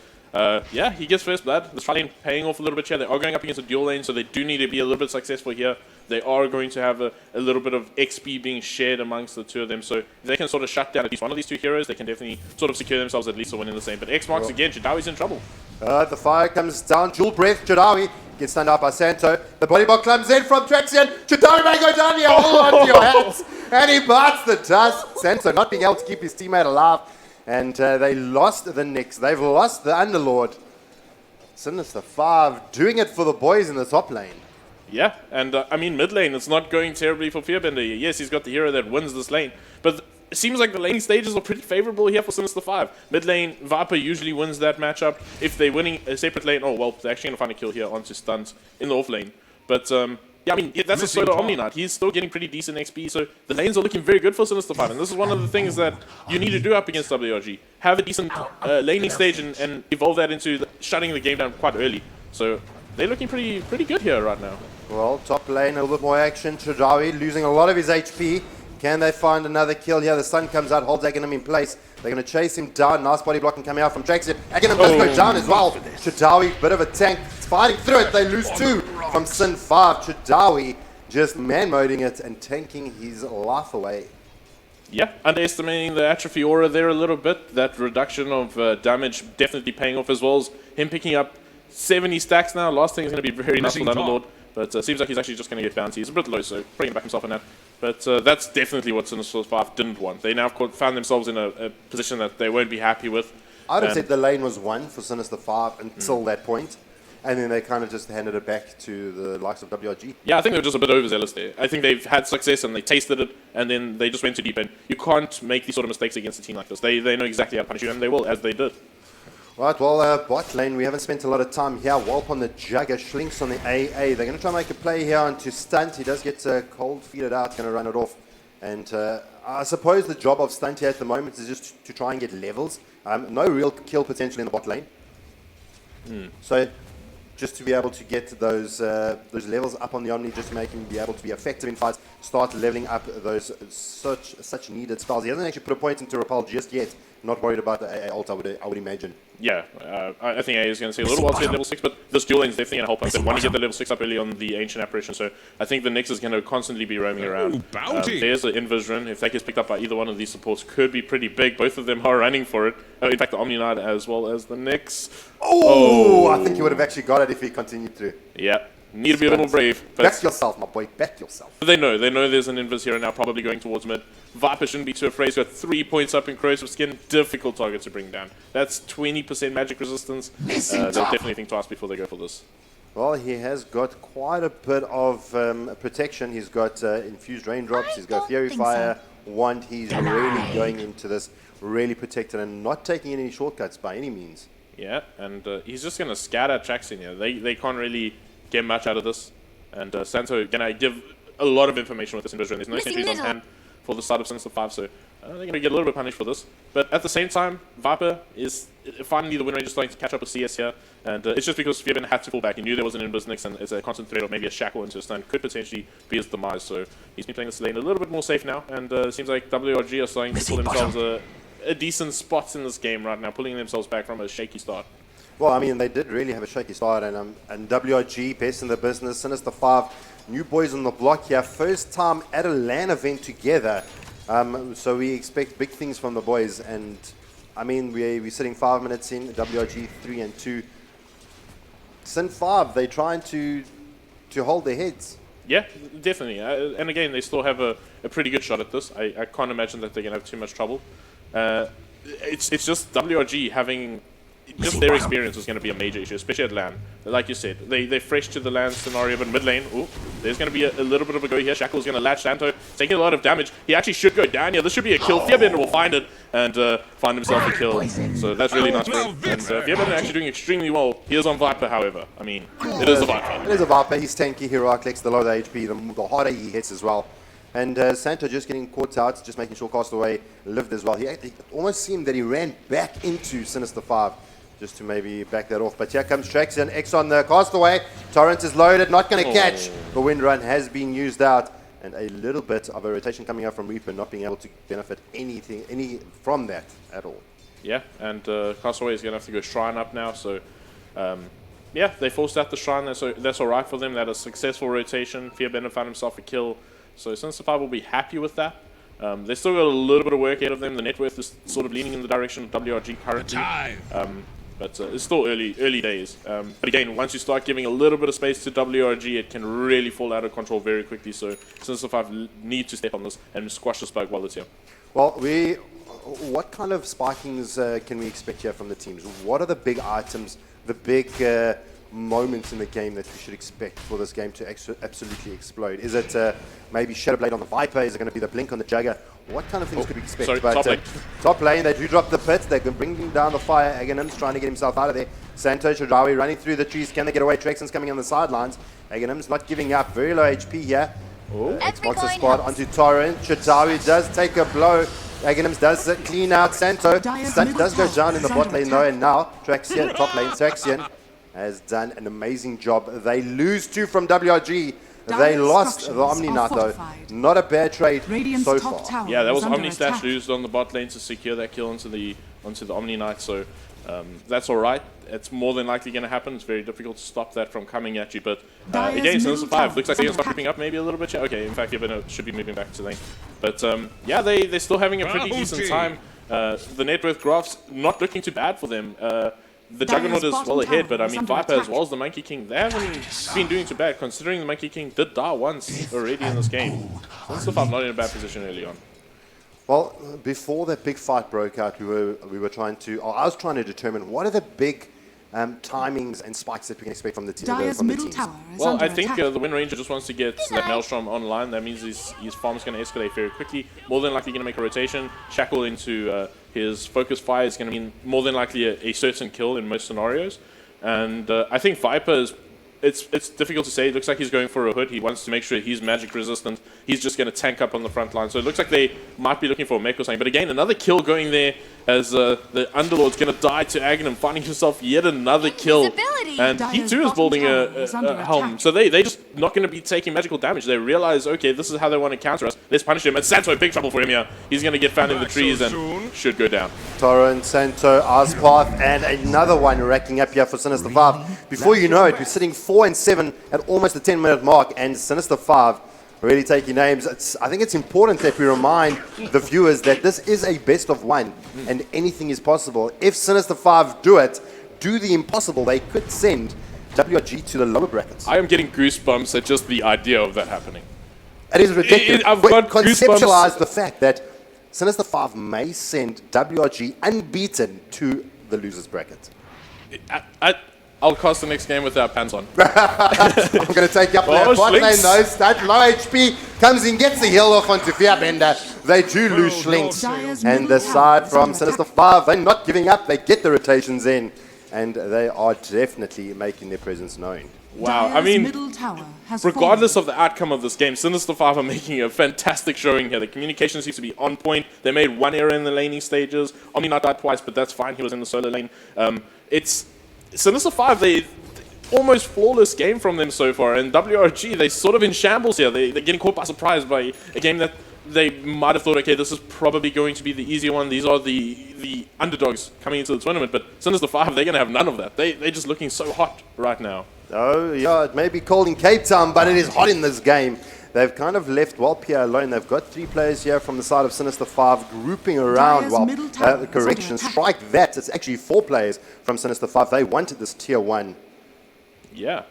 yeah, he gets First Blood. The Australian paying off a little bit here. They are going up against a dual lane, so they do need to be a little bit successful here. They are going to have a little bit of XP being shared amongst the two of them, so if they can sort of shut down at least one of these two heroes, they can definitely sort of secure themselves at least a win in the same. But X marks again, Chadawi's in trouble. The fire comes down, dual breath, Chadawi gets stunned out by Santo. The body block comes in from Traxian. Chadawi may go down here, hold on to your hats. And he bites the dust. Santo not being able to keep his teammate alive. And they lost the Nyx. They've lost the Underlord. Sinister 5 doing it for the boys in the top lane. Yeah, and I mean, mid lane, it's not going terribly for Fearbender. Yes, he's got the hero that wins this lane, but it seems like the laning stages are pretty favorable here for Sinister 5. Mid lane, Viper usually wins that matchup. If they're winning a separate lane, oh, well, they're actually going to find a kill here onto stuns in the off lane. But, yeah, I mean, that's a sort of Omni Knight. He's still getting pretty decent XP, so the lanes are looking very good for Sinister 5, and this is one of the things that you need to do up against WRG. Have a decent laning stage and evolve that into shutting the game down quite early. So they're looking pretty good here right now. Well, top lane, a little bit more action. Chadawi losing a lot of his HP. Can they find another kill here? The sun comes out, holds Aghanim in place. They're going to chase him down. Nice body blocking coming out from Traxian. Aghanim does go down as well. Chadawi, bit of a tank. Fighting through it. They lose 2 from Sin 5. Chadawi just man-moding it and tanking his life away. Yeah, underestimating the atrophy aura there a little bit. That reduction of damage definitely paying off, as well as him picking up 70 stacks now. Last thing is going to be very nice for Underlord. But seems like he's actually just going to get bounty. He's a bit low, so bringing back himself on that. But that's definitely what Sinister 5 didn't want. They now found themselves in a position that they won't be happy with. I would have said the lane was won for Sinister 5 until that point. And then they kind of just handed it back to the likes of WRG. Yeah, I think they were just a bit overzealous there. I think they've had success and they tasted it, and then they just went too deep. And you can't make these sort of mistakes against a team like this. They know exactly how to punish you, and they will, as they did. Right, well, bot lane, we haven't spent a lot of time here. Walp on the Jugger, Schlinks on the AA. They're going to try and make a play here onto Stunt. He does get cold feeded out, going to run it off. And I suppose the job of Stunt here at the moment is just to try and get levels. No real kill potential in the bot lane. So just to be able to get those levels up on the Omni, just to make him be able to be effective in fights, start leveling up those such needed spells. He hasn't actually put a point into Repel just yet. Not worried about the AA ult, I would imagine. Yeah, I think AA is going to take a little while to get level 6, but this dual lane is definitely going to help us. They want to get the level 6 up early on the Ancient Apparition, so I think the Nyx is going to constantly be roaming around. There's the Invis rune. If that gets picked up by either one of these supports, could be pretty big. Both of them are running for it. In fact, the Omni Knight as well as the Nyx. Oh, I think he would have actually got it if he continued through. Yeah. Need to be a little brave. Back yourself, my boy. Back yourself. But they know there's an Invis here now, probably going towards mid. Viper shouldn't be too afraid. He's got 3 points up in Corrosive Skin. Difficult target to bring down. That's 20% magic resistance. They'll definitely think twice before they go for this. Well, he has got quite a bit of protection. He's got infused raindrops. He's got Fury Fire, Wand. He's really going into this really protected and not taking any shortcuts by any means. Yeah, and he's just going to scatter tracks in here. They can't really get much out of this. And Santo going to give a lot of information with this Invis rune. There's no sentries on hand for the start of Sinister 5, so they're going to get a little bit punished for this. But at the same time, Viper is finally the win range is starting to catch up with CS here. And it's just because Fearbender had to fall back. He knew there was an Invis Nyx, and it's a constant threat of maybe a shackle into a stun could potentially be his demise. So he's been playing this lane a little bit more safe now. And it seems like WRG are starting to pull themselves a decent spot in this game right now, pulling themselves back from a shaky start. Well, I mean, they did really have a shaky start, and WRG, best in the business, Sinister 5, new boys on the block here, first time at a LAN event together, so we expect big things from the boys, and I mean, we're sitting 5 minutes in, WRG 3-2, Sin 5, they're trying to hold their heads. Yeah, definitely, and again, they still have a pretty good shot at this. I can't imagine that they're going to have too much trouble. It's just WRG having just their experience is going to be a major issue, especially at LAN. Like you said, they're fresh to the LAN scenario, but mid lane, ooh, there's going to be a little bit of a go here. Shackle's going to latch Santo, taking a lot of damage. He actually should go down here. This should be a kill. Fearbender will find it and find himself a kill. So that's really nice for him. And Fearbender actually doing extremely well. He is on Viper, however. I mean, it is a Viper. It is a Viper. He's tanky hero, collects the lower the HP, the harder he hits as well. And Santo just getting caught out, just making sure Castaway lived as well. He almost seemed that he ran back into Sinister 5 just to maybe back that off. But here comes Traxion, X on the Castaway. Torrent is loaded, not going to catch. The wind run has been used out. And a little bit of a rotation coming out from Reaper, not being able to benefit any from that at all. Yeah, and Castaway is going to have to go Shrine up now. So, yeah, they forced out the Shrine. That's all right for them. That is a successful rotation. Fearbender found himself a kill. So Sinister 5 will be happy with that. They still got a little bit of work ahead of them. The net worth is sort of leaning in the direction of WRG currently. But it's still early days. But again, once you start giving a little bit of space to WRG, it can really fall out of control very quickly. So Sinister 5 need to step on this and squash this bug while it's here. Well, what kind of spikings can we expect here from the teams? What are the big items, the big moments in the game that we should expect for this game to absolutely explode? Is it maybe Shadowblade on the Viper? Is it going to be the Blink on the Jugger? What kind of things could we expect? Sorry, but, top lane. Top lane, they do drop the pit. They can bring down the fire. Aghanim's trying to get himself out of there. Santo, Shadawi running through the trees. Can they get away? Trexon's coming on the sidelines. Aghanim's not giving up. Very low HP here. Xbox a spot onto Torrent. Shadawi does take a blow. Aghanim's does clean out Santo. Does go down in the bot lane though. And now Traxion, top lane, Traxion has done an amazing job. They lose 2 from WRG. They lost the Omni Knight though. Not a bad trade so far. Yeah, that was Omni Stash used on the bot lane to secure that kill onto the Omni Knight. So that's all right. It's more than likely going to happen. It's very difficult to stop that from coming at you. But again, Sinister 5 looks like they're going to start creeping up maybe a little bit. Okay, in fact, Fearbender should be moving back to lane. But yeah, they're still having a pretty decent time. The net worth graphs not looking too bad for them. The Juggernaut is well ahead, but I mean Viper as well as the Monkey King, they haven't been doing too bad considering the Monkey King did die once already in this game. Sinister 5 not in a bad position early on. Well, before that big fight broke out, we were trying to, or I was trying to determine what are the big timings and spikes that we can expect from the team. Well, I think the Wind Ranger just wants to get that Maelstrom online. That means his farm is going to escalate very quickly. More than likely going to make a rotation. Shackle into his focus fire is going to mean more than likely a certain kill in most scenarios. And I think Viper is... It's difficult to say. It looks like he's going for a hood. He wants to make sure he's magic resistant. He's just going to tank up on the front line. So it looks like they might be looking for a mech or something. But again, another kill going there as the Underlord's going to die to Aghanim, finding himself yet another kill. And he too is building a helm. So they're just not going to be taking magical damage. They realize, okay, this is how they want to counter us. Let's punish him. And Santo, big trouble for him here. He's going to get found in the trees and should go down. Torrent, Santo, Ozpath, and another one racking up here for Sinister 5. Before you know it, we're sitting 4-7 at almost the 10-minute mark, and Sinister 5 really taking names. I think it's important that we remind the viewers that this is a best of 1, and anything is possible. If Sinister 5 do the impossible, they could send WRG to the lower brackets. I am getting goosebumps at just the idea of that happening. It is ridiculous. I've got conceptualize the fact that Sinister 5 may send WRG unbeaten to the losers bracket. I'll cast the next game without pants on. I'm going to take you up there. Bot lane though, that low HP comes in, gets the heal off onto Fearbender. They do lose Schlinks. And the side from Sinister 5, they're not giving up. They get the rotations in. And they are definitely making their presence known. Wow, I mean, regardless of the outcome of this game, Sinister 5 are making a fantastic showing here. The communication seems to be on point. They made one error in the laning stages. Omni Knight died twice, but that's fine. He was in the solo lane. It's Sinister 5, they almost flawless game from them so far. And WRG, they sort of in shambles here. They're getting caught by surprise by a game that they might have thought, okay, this is probably going to be the easier one. These are the underdogs coming into the tournament. But Sinister 5, they're going to have none of that. They're just looking so hot right now. Oh, yeah, it may be cold in Cape Town, but it is hot in this game. They've kind of left Walpia alone. They've got 3 players here from the side of Sinister 5 grouping around. Correction, strike that. It's actually 4 players from Sinister 5. They wanted this tier 1. Yeah.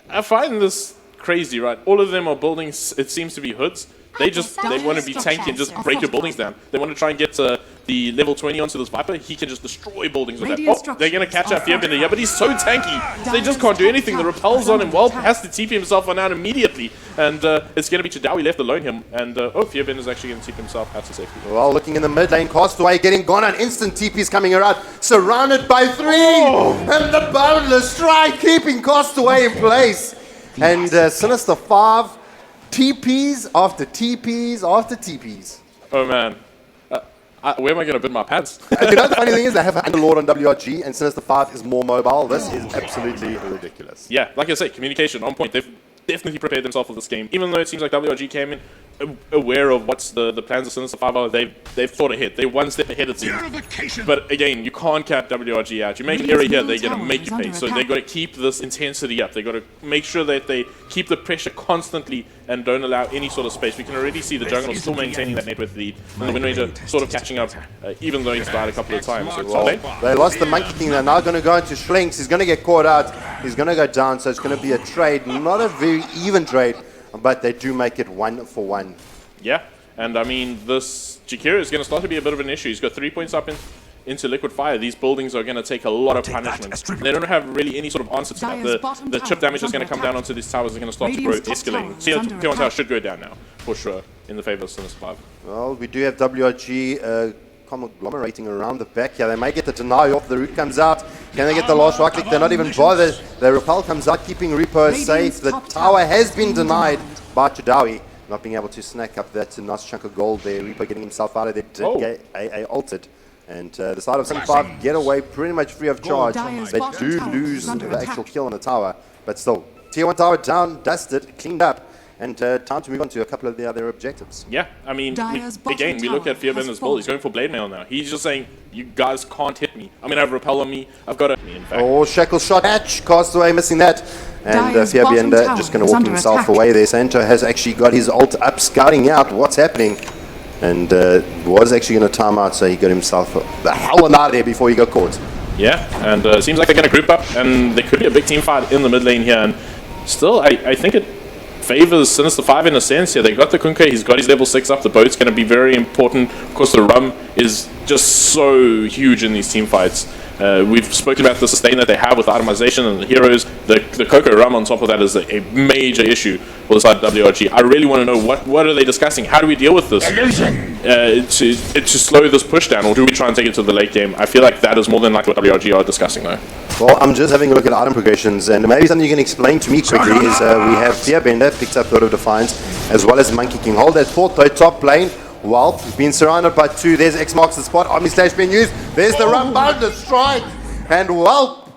I find this crazy, right? All of them are buildings, it seems to be hoods. They want to be tanky and just break your buildings down. They want to try and get the level 20 onto this Viper, he can just destroy buildings with that. Oh, they're going to catch up Fearbender here, but he's so tanky, so they just can't do anything. The repels on him. Well, has to TP himself on out immediately, and it's going to be Chidawi left alone here, and Fearbender's actually going to TP himself out to safety. Well, looking in the mid lane, Castaway getting gone on instant TPs coming around, surrounded by 3, and the boundless strike keeping Castaway in place, and Sinister 5, TPs after TPs after TPs. Oh man. Where am I going to put my pads? You know, the funny thing is, they have an Underlord on WRG, and Sinister 5 is more mobile. This is absolutely ridiculous. Yeah, like I say, communication on point. They've definitely prepared themselves for this game. Even though it seems like WRG came in aware of what's the plans of Sinister 5 are, they've thought ahead. They're one step ahead, it seems. But again, you can't cap WRG out. You make an error here, they're going to make you pay. So they've got to keep this intensity up. They've got to make sure that they keep the pressure constantly and don't allow any sort of space. We can already see the Jungle still maintaining that net worth lead, and the Wind Ranger sort of catching up, even though he's died a couple of times. So well, they lost the Monkey King. They're now going to go into Schlinks. He's going to get caught out. He's going to go down, so it's going to be a trade. Not a very even trade, but they do make it 1-for-1. Yeah, and I mean, this Jakiro is going to start to be a bit of an issue. He's got 3 points up into Liquid Fire. These buildings are going to take a lot of punishment. They don't have really any sort of answer to that. The chip damage is going to come down onto these towers. Is going to start to grow, escalating. Tier 1 tower should go down now, for sure, in the favor of Sinister 5. Well, we do have WRG conglomerating around the back here. They may get the deny off. The root comes out. Can they get the last right click? They're not even bothered. The repel comes out, keeping Reaper safe. The tower has been denied by Chidawi. Not being able to snack up that nice chunk of gold there. Reaper getting himself out of there. Did get a ulted. And the side of Sin 5 get away pretty much free of charge. They do lose the actual kill on the tower. But still, Tier 1 tower down, dusted, cleaned up. And time to move on to a couple of the other objectives. Yeah, I mean, again, we look at Fearbender's build. He's going for Blade Mail now. He's just saying, you guys can't hit me. I mean, I have Repel on me. I've got a... In fact. Oh, Shackle shot. Castaway missing that. And Fearbender just going to walk himself away there. Santo has actually got his ult up, scouting out what's happening. And was actually going to time out, so he got himself the hell out of there before he got caught. Yeah, and it seems like they're going to group up, and there could be a big team fight in the mid lane here. And still, I think it favors Sinister 5 in a sense here. They got the Kunkka, he's got his level 6 up, the boat's going to be very important. Of course, the rum is just so huge in these team fights. We've spoken about the sustain that they have with itemization and the heroes. The Cocoa Rum on top of that is a major issue for the side of WRG. I really want to know what are they discussing? How do we deal with this? To slow this push down, or do we try and take it to the late game? I feel like that is more than likely what WRG are discussing though. Well, I'm just having a look at item progressions, and maybe something you can explain to me quickly is we have Fearbender, picked up Lord of Defiance, as well as Monkey King. Hold that fort though, top lane. Well, being surrounded by 2. There's X marks the spot. Omni Slash being used. There's the run by the strike. And well,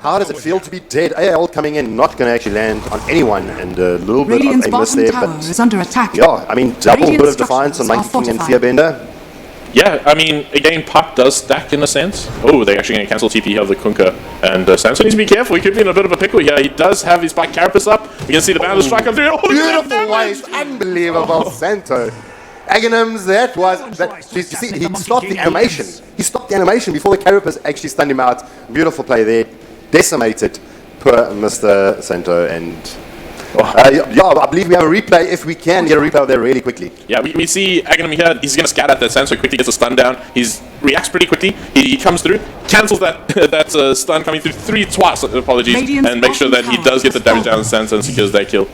how does it feel to be dead? AL coming in, not going to actually land on anyone, and a little bit of a miss there. But is under attack. Yeah, I mean, double Lord of Defiance on Monkey King and Fearbender. Yeah, I mean, again, Puck does stack in a sense. Oh, they're actually going to cancel TP here of the Kunkka. And Samson needs to be careful. He could be in a bit of a pickle here. He does have his spike carapace up. You can see the boundless strike come through. Oh, beautiful waste. Unbelievable. Santo. Aghanims, that was... you see, he stopped the animation. He stopped the animation before the carapace actually stunned him out. Beautiful play there. Decimated per Mr. Santo. And... yeah, I believe we have a replay. If we can get a replay of that really quickly. Yeah, we see Aghanim here. He's going to scat at that Sanso quickly, gets a stun down. He reacts pretty quickly. He comes through, cancels that stun coming through twice, apologies, and make sure that he does get the damage down on Sanso and secures that kill.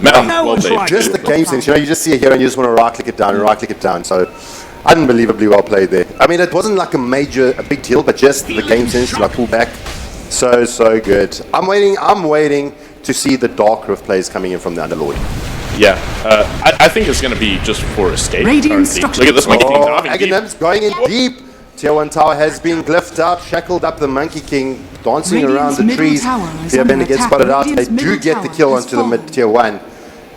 Man, well played. Just the game sense, you know, you just see it here and you just want to right-click it down and right-click it down. So, unbelievably well played there. I mean, it wasn't like a big deal, but just the game sense to like pull back. So good. I'm waiting to see the Dark Rift plays coming in from the Underlord. Yeah, I think it's going to be just for escape. Look at this Monkey King diving deep. Aghanims going in deep. Tier 1 tower has been glyphed out, shackled up the Monkey King, dancing around the trees. Fearbender gets spotted out. They do get the kill onto the mid Tier 1.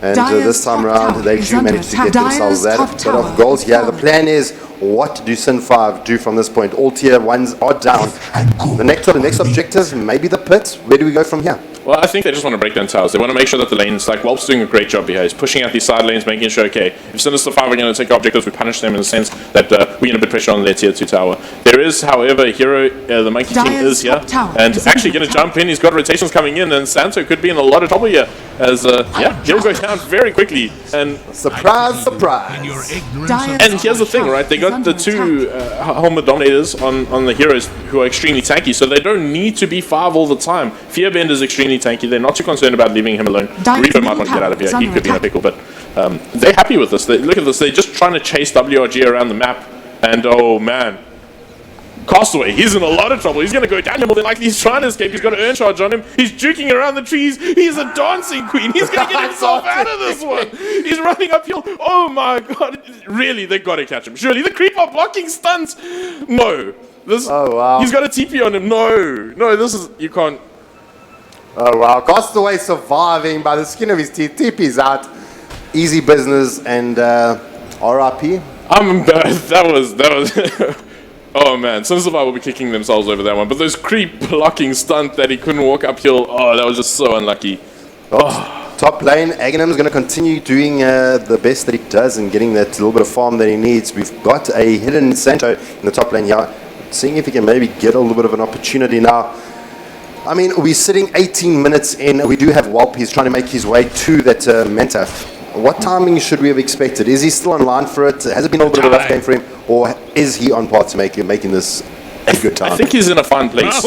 And this time around, they do manage to get themselves that bit of gold here. The plan is, what do Sin 5 do from this point? All Tier 1s are down. The next objective, maybe the pit. Where do we go from here? Well, I think they just want to break down towers. They want to make sure that the lanes, like Whelp's doing a great job here. He's pushing out these side lanes, making sure, okay, if Sinister 5 are going to take objectives, we punish them in the sense that we're going to put pressure on their tier 2 tower. There is, however, Hero, the monkey team is here, and actually going to jump in. He's got rotations coming in, and Santo could be in a lot of trouble here, as, he'll go down very quickly. And Surprise, surprise. and here's the thing, right? They got the two helmet dominators on the heroes who are extremely tanky, so they don't need to be 5 all the time. Fearbend is extremely tanky. They're not too concerned about leaving him alone. Reaper might want to get out of here. He could be in a pickle, but they're happy with this. Look at this. They're just trying to chase WRG around the map, and oh man. Castaway, he's in a lot of trouble. He's going to go down more than likely. He's trying to escape. He's got an urn charge on him. He's juking around the trees. He's a dancing queen. He's going to get himself out of this one. He's running uphill. Oh my god. Really, they got to catch him. Surely the creep are blocking stunts. No. Oh wow. He's got a TP on him. No, this is, you can't. Oh wow. Castaway surviving by the skin of his teeth. TP's out. Easy business and RIP. I'm embarrassed. That was oh man, Sinister will be kicking themselves over that one. But those creep blocking stunt that he couldn't walk uphill, oh, that was just so unlucky. Oh. Top lane, Aghanim's going to continue doing the best that he does and getting that little bit of farm that he needs. We've got a hidden Sancho in the top lane here, seeing if he can maybe get a little bit of an opportunity now. I mean, we're sitting 18 minutes in. We do have Whelp. He's trying to make his way to that Manta. What timing should we have expected? Is he still on line for it? Has it been a little bit of a rough game for him? Or is he on par to making this a good time? I think he's in a fine place,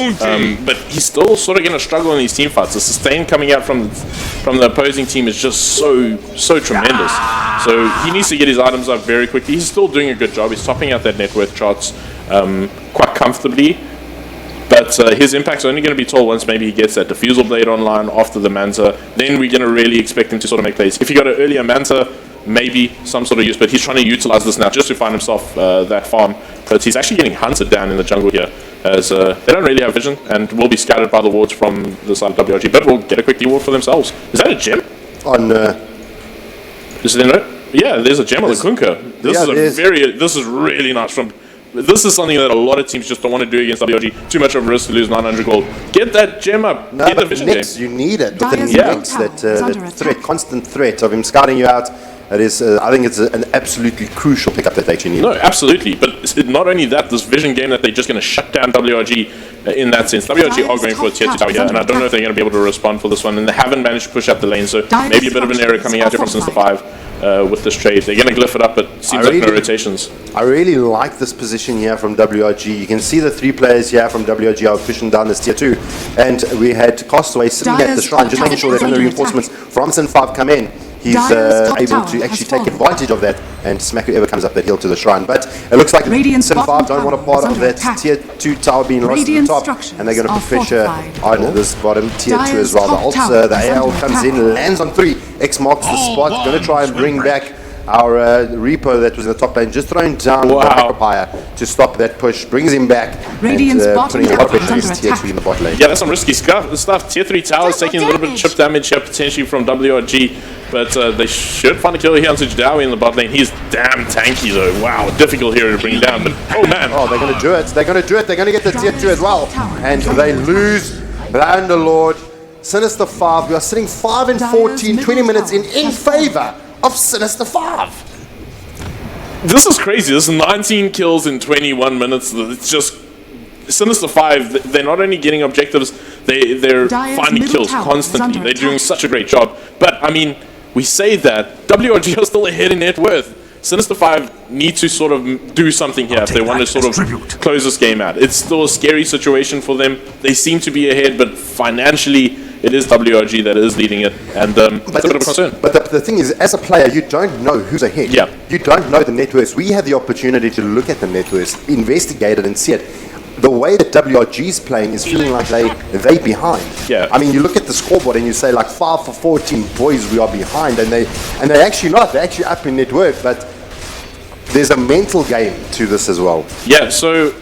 but he's still sort of going to struggle in these team fights. The sustain coming out from the opposing team is just so tremendous. So he needs to get his items up very quickly. He's still doing a good job. He's topping out that net worth charts quite comfortably. But his impact's only going to be told once maybe he gets that Diffusal Blade online after the Manta. Then we're going to really expect him to sort of make plays. If he got an earlier Manta, maybe some sort of use, but he's trying to utilize this now just to find himself that farm. But he's actually getting hunted down in the jungle here, as they don't really have vision and will be scattered by the wards from the side of WRG, but will get a quick reward for themselves. Is that a gem? On Is there no? Yeah, there's a gem on the Kunkka. This is really nice from. This is something that a lot of teams just don't want to do against WRG. Too much of a risk to lose 900 gold. Get that gem up. No, get the but vision next, game. you need it. With the next, that threat, constant threat of him scouting you out. It is, I think it's an absolutely crucial pickup that they actually need. No, absolutely. But not only that, this vision game that they're just going to shut down WRG in that sense. WRG are going for a tier 2 tower here, and I don't know if they're going to be able to respond for this one. And they haven't managed to push up the lane, so maybe a bit of an error coming out here from Sinister 5 with this trade. They're going to glyph it up, but it seems like no rotations. I really like this position here from WRG. You can see the 3 players here from WRG are pushing down this tier 2. And we had Castaway sitting at the shrine, just making sure that when the reinforcements from Sin 5 come in, he's able to actually take advantage of that and smack whoever comes up that hill to the shrine. But it looks like Sin 5 don't want a part of that tier 2 tower being lost at the top, and they're going to put pressure on this bottom tier 2 as well. The AL comes in, lands on 3, X marks the spot, going to try and bring back our Reaper that was in the top lane, just throwing down the occupier to stop that push, brings him back, and putting a lot of pressure on his tier 3 in the bot lane. Yeah, that's some risky stuff. Tier 3 towers taking a little bit of chip damage here potentially from WRG, but they should find a killer here on Sujidawi in the bot lane. He's damn tanky though. Wow, difficult hero to bring down, but oh man. Oh, they're going to do it. They're going to do it. They're going to get the tier 2 as well. And they lose the Underlord. Sinister 5. We are sitting 5 and 14, 20 minutes in favor of Sinister 5. This is crazy. This is 19 kills in 21 minutes. It's just Sinister 5. They're not only getting objectives, they're finding kills constantly. They're doing such a great job. But I mean, we say that WRG are still ahead in net worth. Sinister 5 need to sort of do something here if they want to sort of close this game out. It's still a scary situation for them. They seem to be ahead, but financially, it is WRG that is leading it, and it's a bit of a concern. But the thing is, as a player, you don't know who's ahead. Yeah. You don't know the net worth. We had the opportunity to look at the net worth, investigate it, and see it. The way that WRG is playing is feeling like they behind. Yeah. I mean, you look at the scoreboard and you say like 5 for 14 boys, we are behind, and they're actually not. They're actually up in net worth, but there's a mental game to this as well. Yeah. So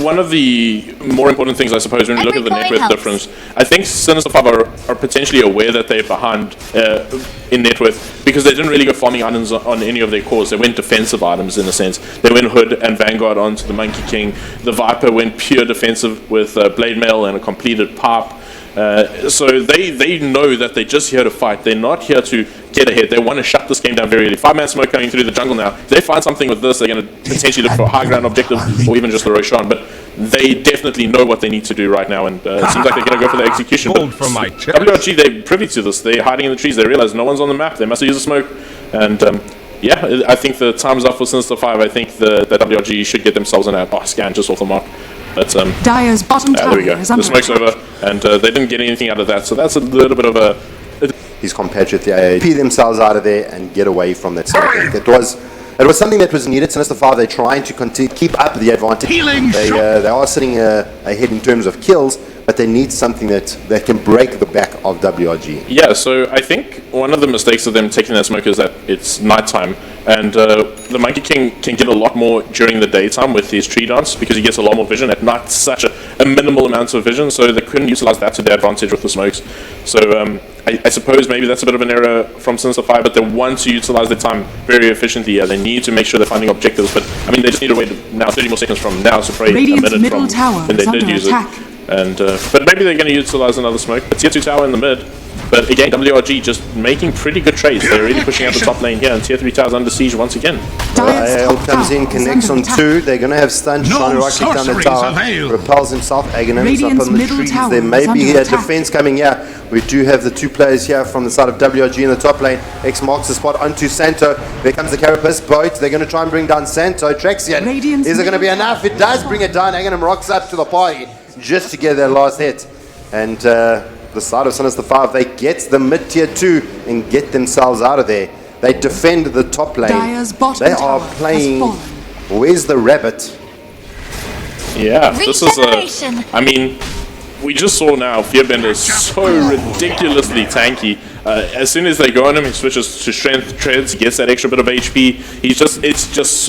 one of the more important things, I suppose, when you look at the net worth difference, I think Sinister 5 are potentially aware that they're behind in net worth because they didn't really go farming items on any of their cores. They went defensive items in a sense. They went Hood and Vanguard onto the Monkey King. The Viper went pure defensive with Blade Mail and a completed pipe. So they know that they're just here to fight. They're not here to get ahead. They want to shut this game down very early. 5-man smoke coming through the jungle now. If they find something with this, they're going to potentially look for a high ground objective or even just the Roshan. But they definitely know what they need to do right now, and it seems like they're going to go for the execution. But WRG, they're privy to this. They're hiding in the trees. They realize no one's on the map. They must use a smoke. And yeah, I think the time's up for Sinister 5. I think the WRG should get themselves in a scan just off the mark. But Dire's bottom tower there we go. is The under smoke's over, and they didn't get anything out of that. So that's a little bit of a... His compatriot, the pee themselves out of there and get away from that smoke. It was something that was needed. Sinister 5, they're trying to keep up the advantage. They are sitting ahead in terms of kills, but they need something that can break the back of WRG. Yeah, so I think one of the mistakes of them taking that smoke is that it's nighttime, and the Monkey King can get a lot more during the daytime with his tree dance because he gets a lot more vision. At night, such a minimal amount of vision, so they couldn't utilize that to their advantage with the smokes. So I suppose maybe that's a bit of an error from Sinister 5, but they want to utilize their time very efficiently. Yeah, they need to make sure they're finding objectives, but I mean, they just need to wait now 30 more seconds from now to pray a minute from when they did use it. And but maybe they're going to utilize another smoke. A tier 2 tower in the mid. But again, WRG just making pretty good trades. They're really pushing out the top lane here, and tier 3 towers under siege once again. AL comes in, connects on 2. They're going to have stun, trying to right-click down the tower. Repels himself, Aghanim's up on the trees. There may be a defense coming here. We do have the 2 players here from the side of WRG in the top lane. X marks the spot onto Santo. There comes the Carapace boat. They're going to try and bring down Santo. Traxian, is it going to be enough? It does bring it down. Aghanim rocks up to the party just to get their last hit. And the side of Sinister 5, they get the mid-tier 2 and get themselves out of there. They defend the top lane. They are playing, where's the rabbit? Yeah, this is I mean, we just saw now Fearbender is so ridiculously tanky. As soon as they go on him, he switches to strength treads, gets that extra bit of HP. It's just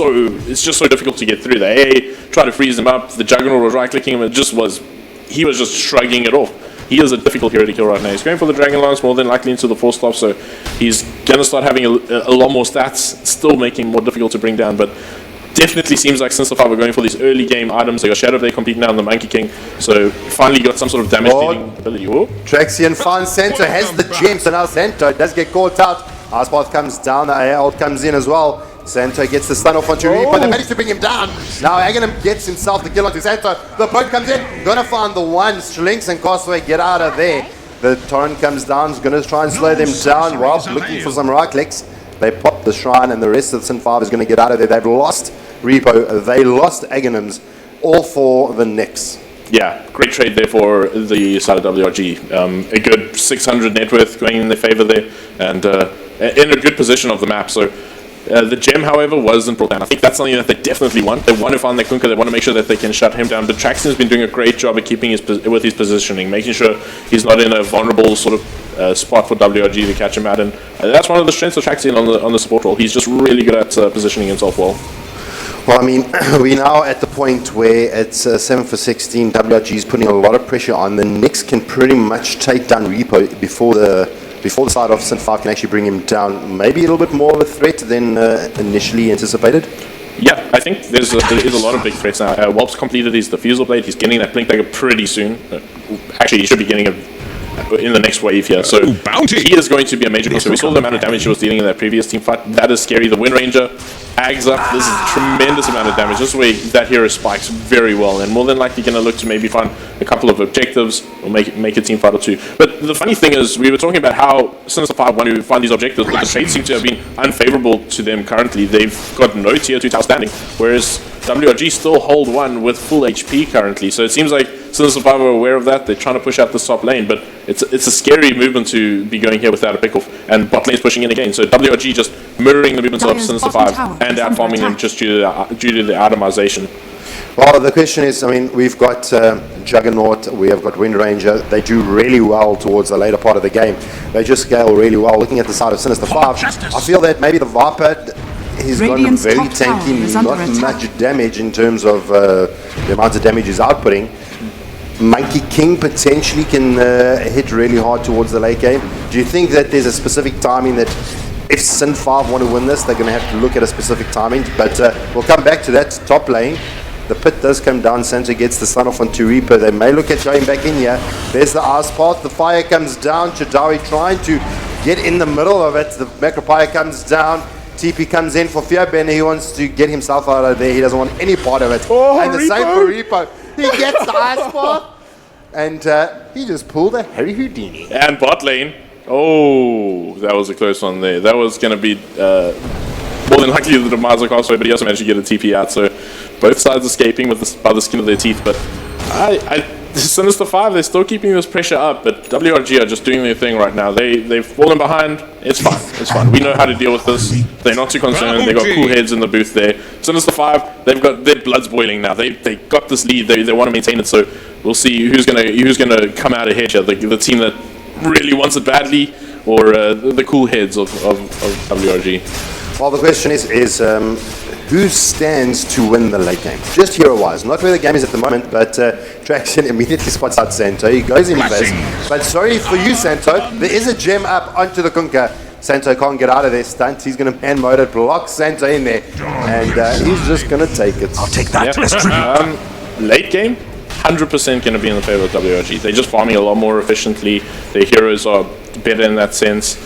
so difficult to get through. The AA tried to freeze him up. The Juggernaut was right-clicking him. He was just shrugging it off. He is a difficult hero to kill right now. He's going for the Dragon Lance, more than likely into the 4-stop, so he's going to start having a lot more stats, still making more difficult to bring down, but definitely seems like Sinister 5 are going for these early game items. They got Shadow Blade complete now on the Monkey King, so finally got some sort of damage dealing ability. Traxian finds Santo, has the gem, so now Santo does get caught out. Aspath comes down, the AL comes in as well. Santo gets the stun off onto Reaper. They manage to bring him down. Now Aghanim gets himself the kill onto Santo. The boat comes in. Gonna find the one. Shlinks and Castaway get out of there. The torrent comes down. Is gonna try and slow them down while looking for some right clicks. They pop the shrine and the rest of Sin 5 is gonna get out of there. They've lost Repo. They lost Aghanims. All for the Knicks. Yeah, great trade there for the side of WRG. A good 600 net worth going in their favor there, and in a good position of the map. So the gem, however, wasn't brought down. I think that's something that they definitely want. They want to find their Kunkka. They want to make sure that they can shut him down. But Traxian has been doing a great job at keeping with his positioning, making sure he's not in a vulnerable sort of spot for WRG to catch him at. And that's one of the strengths of Traxian on the support role. He's just really good at positioning himself well. Well, I mean, we're now at the point where it's 7 for 16. WRG is putting a lot of pressure on. The Knicks can pretty much take down Repo before the side of Sin 5 can actually bring him down. Maybe a little bit more of a threat than initially anticipated. Yeah, I think there is a lot of big threats now. Whelp's completed his Diffusal Blade. He's getting that Blink Dagger pretty soon. Actually, he should be getting it in the next wave here. So he is going to be a major concern. We saw the amount of damage he was dealing in that previous team fight. That is scary. The Wind Ranger Ags up. This is a tremendous amount of damage. This is where that hero spikes very well, and more than likely going to look to maybe find a couple of objectives or make a team fight or two. But the funny thing is, we were talking about how Sinister 5 want to find these objectives, but the trades seem to have been unfavorable to them currently. They've got no tier 2 tower standing, whereas WRG still hold one with full HP currently. So it seems like Sinister 5 are aware of that. They're trying to push out the top lane, but it's a scary movement to be going here without a pick-off. And bot lane's pushing in again. So WRG just mirroring the movements of Sinister 5 and out-farming them just due to the atomization. Well, the question is, I mean, we've got Juggernaut, we have got Wind Ranger. They do really well towards the later part of the game. They just scale really well. Looking at the side of Sinister 5, I feel that maybe the Viper, he's gotten very tanky, not much damage in terms of the amount of damage he's outputting. Monkey King potentially can hit really hard towards the late game. Do you think that there's a specific timing that if Sin 5 want to win this, they're going to have to look at a specific timing? But we'll come back to that top lane. The pit does come down. Santo gets the sign off onto Reaper. They may look at going back in here. There's the ice path. The fire comes down. Chadawi trying to get in the middle of it. The Macropire comes down. TP comes in for Fearbender. He wants to get himself out of there. He doesn't want any part of it. And the same for Reaper. He gets the ice path. And he just pulled a Harry Houdini. And bot lane. Oh, that was a close one there. That was going to be more than likely the demise of Castaway, but he also managed to get a TP out. So both sides escaping with by the skin of their teeth. But Sinister 5, they're still keeping this pressure up. But WRG are just doing their thing right now. They've fallen behind. It's fine. It's fine. We know how to deal with this. They're not too concerned. They've got cool heads in the booth there. Sinister 5, they've got their blood's boiling now. They got this lead. They want to maintain it. So we'll see who's gonna come out ahead here. The team that really wants it badly, or the cool heads of WRG. Well, the question is who stands to win the late game? Just hero-wise, not where the game is at the moment, but Traction immediately spots out Santo. He goes in first. But sorry for you, Santo. There is a gem up onto the Kunkka. Santo can't get out of their stunt. He's going to man mode it, block Santo in there, and he's just going to take it. I'll take that. Late game, 100% going to be in the favor of WRG. They're just farming a lot more efficiently. Their heroes are better in that sense.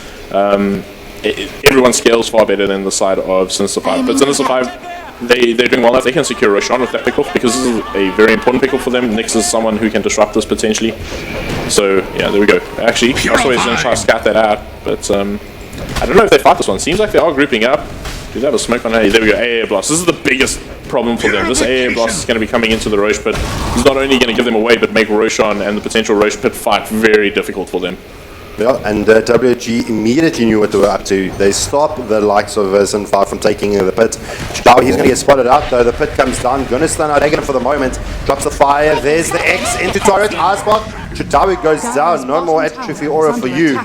Everyone scales far better than the side of Sinister 5. But Sinister 5, they're doing well enough. They can secure Roshan with that pick-off because this is a very important pick-off for them. Nyx is someone who can disrupt this potentially. So, yeah, there we go. Actually, also is going to try to scat that out. But I don't know if they fight this one. Seems like they are grouping up. Do they have a smoke on A? There we go, AA Blast. This is the biggest problem for them. This AA Blast is going to be coming into the Roche pit. He's not only going to give them away, but make Roshan and the potential Roche pit fight very difficult for them. Yeah, and WG immediately knew what they were up to. They stopped the likes of Sin5 from taking the pit. Now he's going to get spotted out though. The pit comes down. Going to stun out Hagen for the moment. Drops the fire. There's the X into turret. Icebot. Chitawi goes down. No more atrophy aura for you.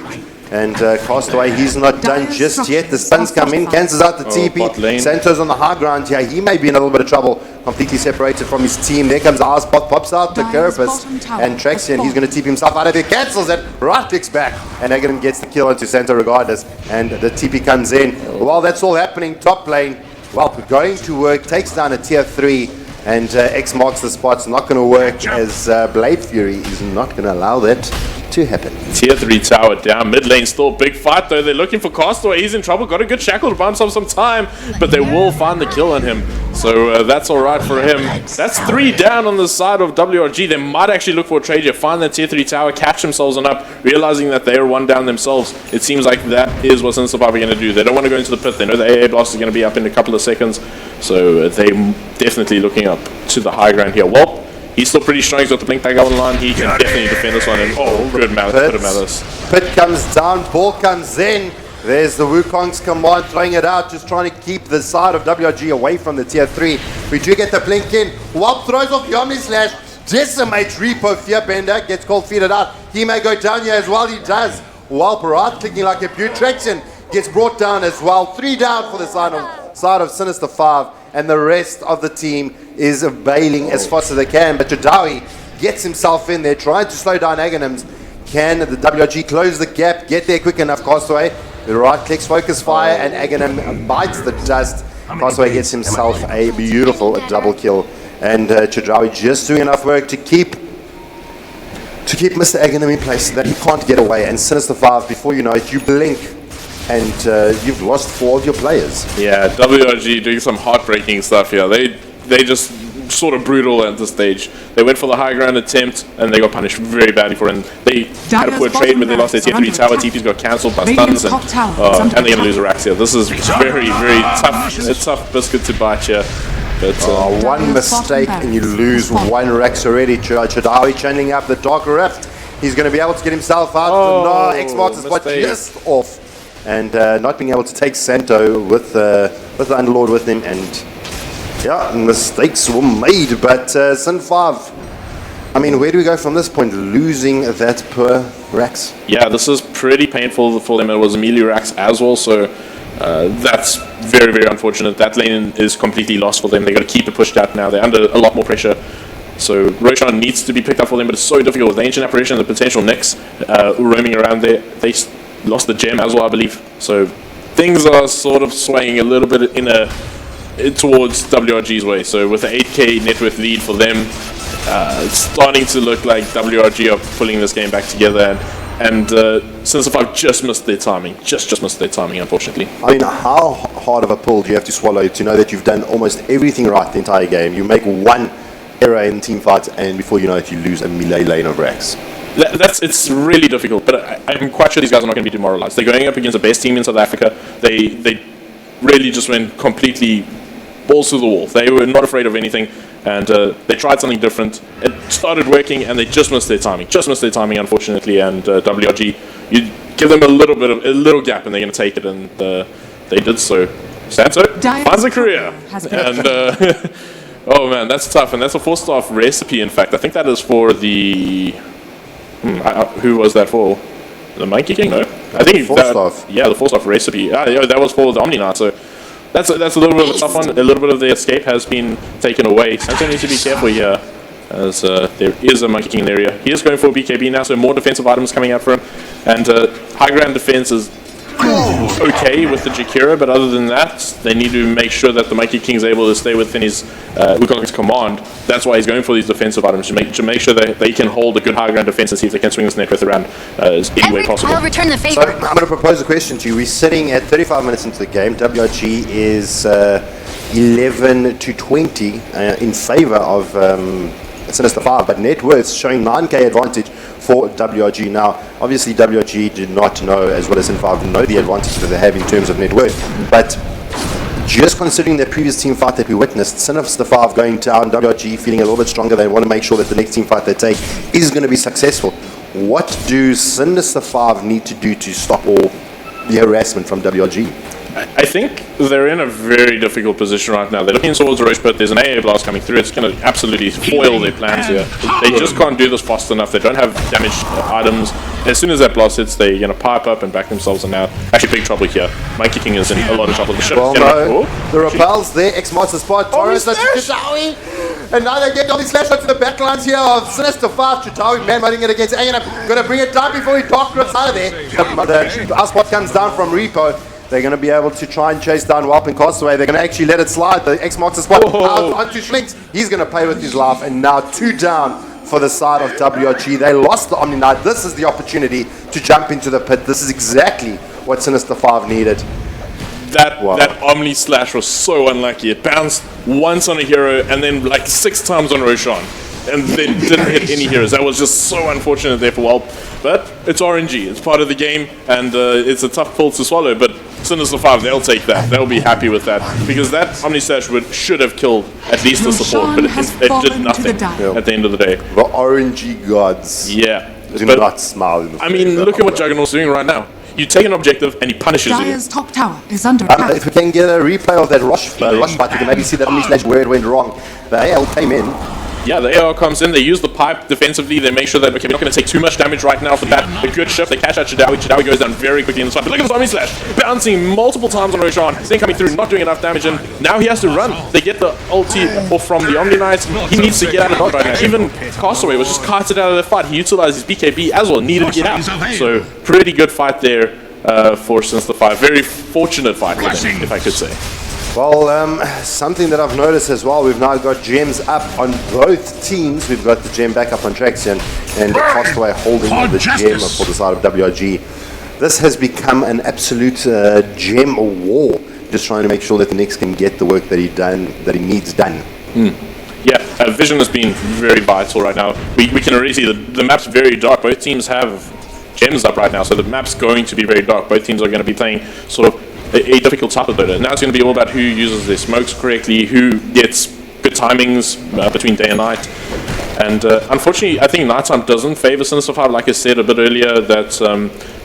And Castaway, he's not done just yet. The stuns come in, cancels out the TP. Santo's on the high ground here. He may be in a little bit of trouble. Completely separated from his team. There comes Icebot, pops out the Carapace. And Traxian, he's going to TP himself out of there. Cancels it, right clicks back. And Hagen gets the kill onto Santo regardless. And the TP comes in. While that's all happening, top lane, well, going to work, takes down a tier 3. And X marks the spot. It's not going to work as Blade Fury is not going to allow that to happen. Tier 3 tower down, mid lane still big fight though. They're looking for Castaway, he's in trouble, got a good shackle to buy himself some time, but they will find the kill on him. So that's alright for him. That's 3 down on the side of WRG. They might actually look for a trade here, find that tier 3 tower, catch themselves on up, realizing that they are 1 down themselves. It seems like that is what Sinister 5 are going to do. They don't want to go into the pit. They know the AA blast is going to be up in a couple of seconds. So they're definitely looking up to the high ground here. Well, he's still pretty strong. He's got the blink back online. He can definitely defend this one. And good malice. Pit comes down, ball comes in. There's the Wukong's command throwing it out, just trying to keep the side of WRG away from the tier 3. We do get the blink in. Wop throws off the Omni Slash, decimates Repo. Fearbender gets cold feeded out. He may go down here as well. He does. While Parat clicking like a beaut. Traction gets brought down as well. 3 down for the side of Sinister 5. And the rest of the team is bailing as fast as they can. But Chadawi gets himself in there, trying to slow down Aghanims. Can the WRG close the gap, get there quick enough? Castaway, the right clicks, focus fire, and Aghanim bites the dust. Castaway gets himself a beautiful double kill. And Chadawi just doing enough work to keep Mr. Aghanim in place so that he can't get away. And Sinister 5, before you know it, you blink, and you've lost 4 of your players. Yeah, WRG doing some heartbreaking stuff here. They just sort of brutal at this stage. They went for the high ground attempt and they got punished very badly for it. And they had a poor trade where they lost their tier 3 tower. TP's got cancelled by stuns and they're going to lose a Raxia. This is very, very tough. It's a tough biscuit to bite here. But, one mistake and you lose 1 Rax already. Chadawi channeling up the Dark Rift. He's going to be able to get himself out. No, X marks the spot just off. And not being able to take Santo with the Underlord with him, and yeah, mistakes were made. But Sin 5, I mean, where do we go from this point? Losing that per Rax. Yeah, this is pretty painful for them. It was Amelia Rax as well, so that's very, very unfortunate. That lane is completely lost for them. They got to keep it pushed out now. They're under a lot more pressure. So Roshan needs to be picked up for them, but it's so difficult with the Ancient Apparition and the potential Nyx roaming around there. They lost the gem as well, I believe. So things are sort of swaying a little bit in a towards WRG's way. So with the 8K net worth lead for them, it's starting to look like WRG are pulling this game back together, and Sinister 5 just missed their timing. Just missed their timing, unfortunately. I mean, how hard of a pill do you have to swallow to know that you've done almost everything right the entire game? You make one error in team fights, and before you know it, you lose a melee lane of racks. It's really difficult, but I'm quite sure these guys are not going to be demoralized. They're going up against the best team in South Africa. They really just went completely balls to the wall. They were not afraid of anything, and they tried something different. It started working, and they just missed their timing. Unfortunately. And WRG, you give them a little gap, and they're going to take it, and they did so. Santo finds a career, and oh man, that's tough, and that's a 4-star recipe. In fact, I think that is for the. Who was that for? The Monkey King? No, I think 4-star. Yeah, the 4-star recipe. Yeah, that was for the Omni Knight. So that's a little bit of a tough one. A little bit of the escape has been taken away. Santo needs to be careful here, as there is a Monkey King in the area. He is going for a BKB now, so more defensive items coming out for him, and high ground defense is okay with the Jakira, but other than that, they need to make sure that the Monkey King is able to stay within his Wukong's command. That's why he's going for these defensive items, to make sure that they can hold a good high ground defense and see if they can swing this net worth around any way possible. I'll return the favor. So I'm going to propose a question to you. We're sitting at 35 minutes into the game. WRG is 11 to 20 in favor of Sinister 5, but net worth showing 9k advantage for WRG. Now, obviously WRG did not know, as well as Sin5, know the advantage that they have in terms of net worth, but just considering their previous team fight that we witnessed, Sinister 5 going down, WRG feeling a little bit stronger, they want to make sure that the next team fight they take is going to be successful. What do Sinister 5 need to do to stop all the harassment from WRG? I think they're in a very difficult position right now. They're looking towards Roche, but there's an AA blast coming through. It's going to absolutely foil their plans here. They just can't do this fast enough. They don't have damaged items. As soon as that blast hits, they're going to pipe up and back themselves, and now actually big trouble here. Monkey King is in a lot of trouble. Well, no, the repels there, X-Master spot, Torres, Chitawi, and now they get all these slash up to the backlines here of Sinister 5, Chitawi, man running it against A, and I'm going to bring it down before he dark rips out of there. The spot comes down from Repo. They're going to be able to try and chase down Walp and Castaway. They're going to actually let it slide. The X marks the spot out onto Schlinks. He's going to play with his life, and now 2 down for the side of WRG. They lost the Omni Knight. This is the opportunity to jump into the pit. This is exactly what Sinister 5 needed. That Omni Slash was so unlucky. It bounced once on a hero and then like 6 times on Roshan, and then didn't hit any heroes. That was just so unfortunate there for Walp. But it's RNG. It's part of the game, and it's a tough pill to swallow. But Sinister 5, they'll take that. They'll be happy with that, because that Omni Slash should have killed at least the support, but it did nothing at the end of the day. The RNG gods. Yeah. Do not smile. I mean, look at what Juggernaut's doing right now. You take an objective and he punishes you. Dire's top tower is under attack. If we can get a replay of that Roche fight, we can maybe see that Omni Slash where it went wrong. The AL came in. Yeah, the AR comes in, they use the pipe defensively, they make sure that, okay, we're not going to take too much damage right now for that. A good shift, they catch out Chitawi. Chitawi goes down very quickly in the fight. But look at this Omni Slash, bouncing multiple times on Roshan, then coming through, not doing enough damage, and now he has to run. They get the ulti off from the Omni Knight. He needs to get out of dodge right now. Even Castaway was just carted out of the fight. He utilized his BKB as well, needed to get out. So, pretty good fight there for Sinister 5. Very fortunate fight for them, if I could say. Well, something that I've noticed as well, we've now got gems up on both teams. We've got the gem back up on Traxion and Castaway holding the gem for the side of WRG. This has become an absolute gem war, just trying to make sure that the Knicks can get the work that he needs done. Yeah, vision has been very vital right now. We can already see the map's very dark. Both teams have gems up right now, so the map's going to be very dark. Both teams are going to be playing sort of a difficult type of DotA. Now it's going to be all about who uses their smokes correctly, who gets good timings between day and night. And unfortunately, I think nighttime doesn't favor Sinister 5. Like I said a bit earlier, that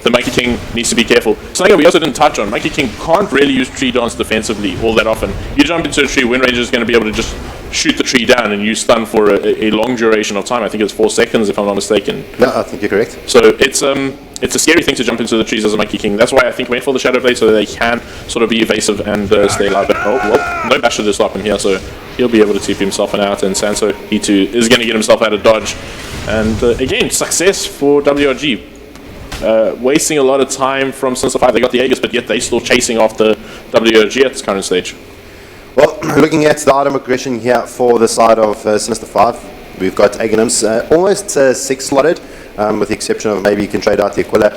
the Monkey King needs to be careful. Something that we also didn't touch on, Monkey King can't really use tree dance defensively all that often. You jump into a tree, Wind Ranger is going to be able to just shoot the tree down and you stun for a long duration of time. I think it's 4 seconds, if I'm not mistaken. No, I think you're correct. So it's a scary thing to jump into the trees as a Monkey King. That's why I think wait for the Shadow Blade so that they can sort of be evasive and stay alive. But no bash to stop him here, so he'll be able to TP himself out. And Sanso, he too, is going to get himself out of dodge. And again, success for WRG. Wasting a lot of time from Sinister 5. They got the Aegis, but yet they're still chasing after WRG at this current stage. Well, looking at the item aggression here for the side of Sinister 5, we've got Aghanim's almost 6 slotted, with the exception of maybe you can trade out the Aquila.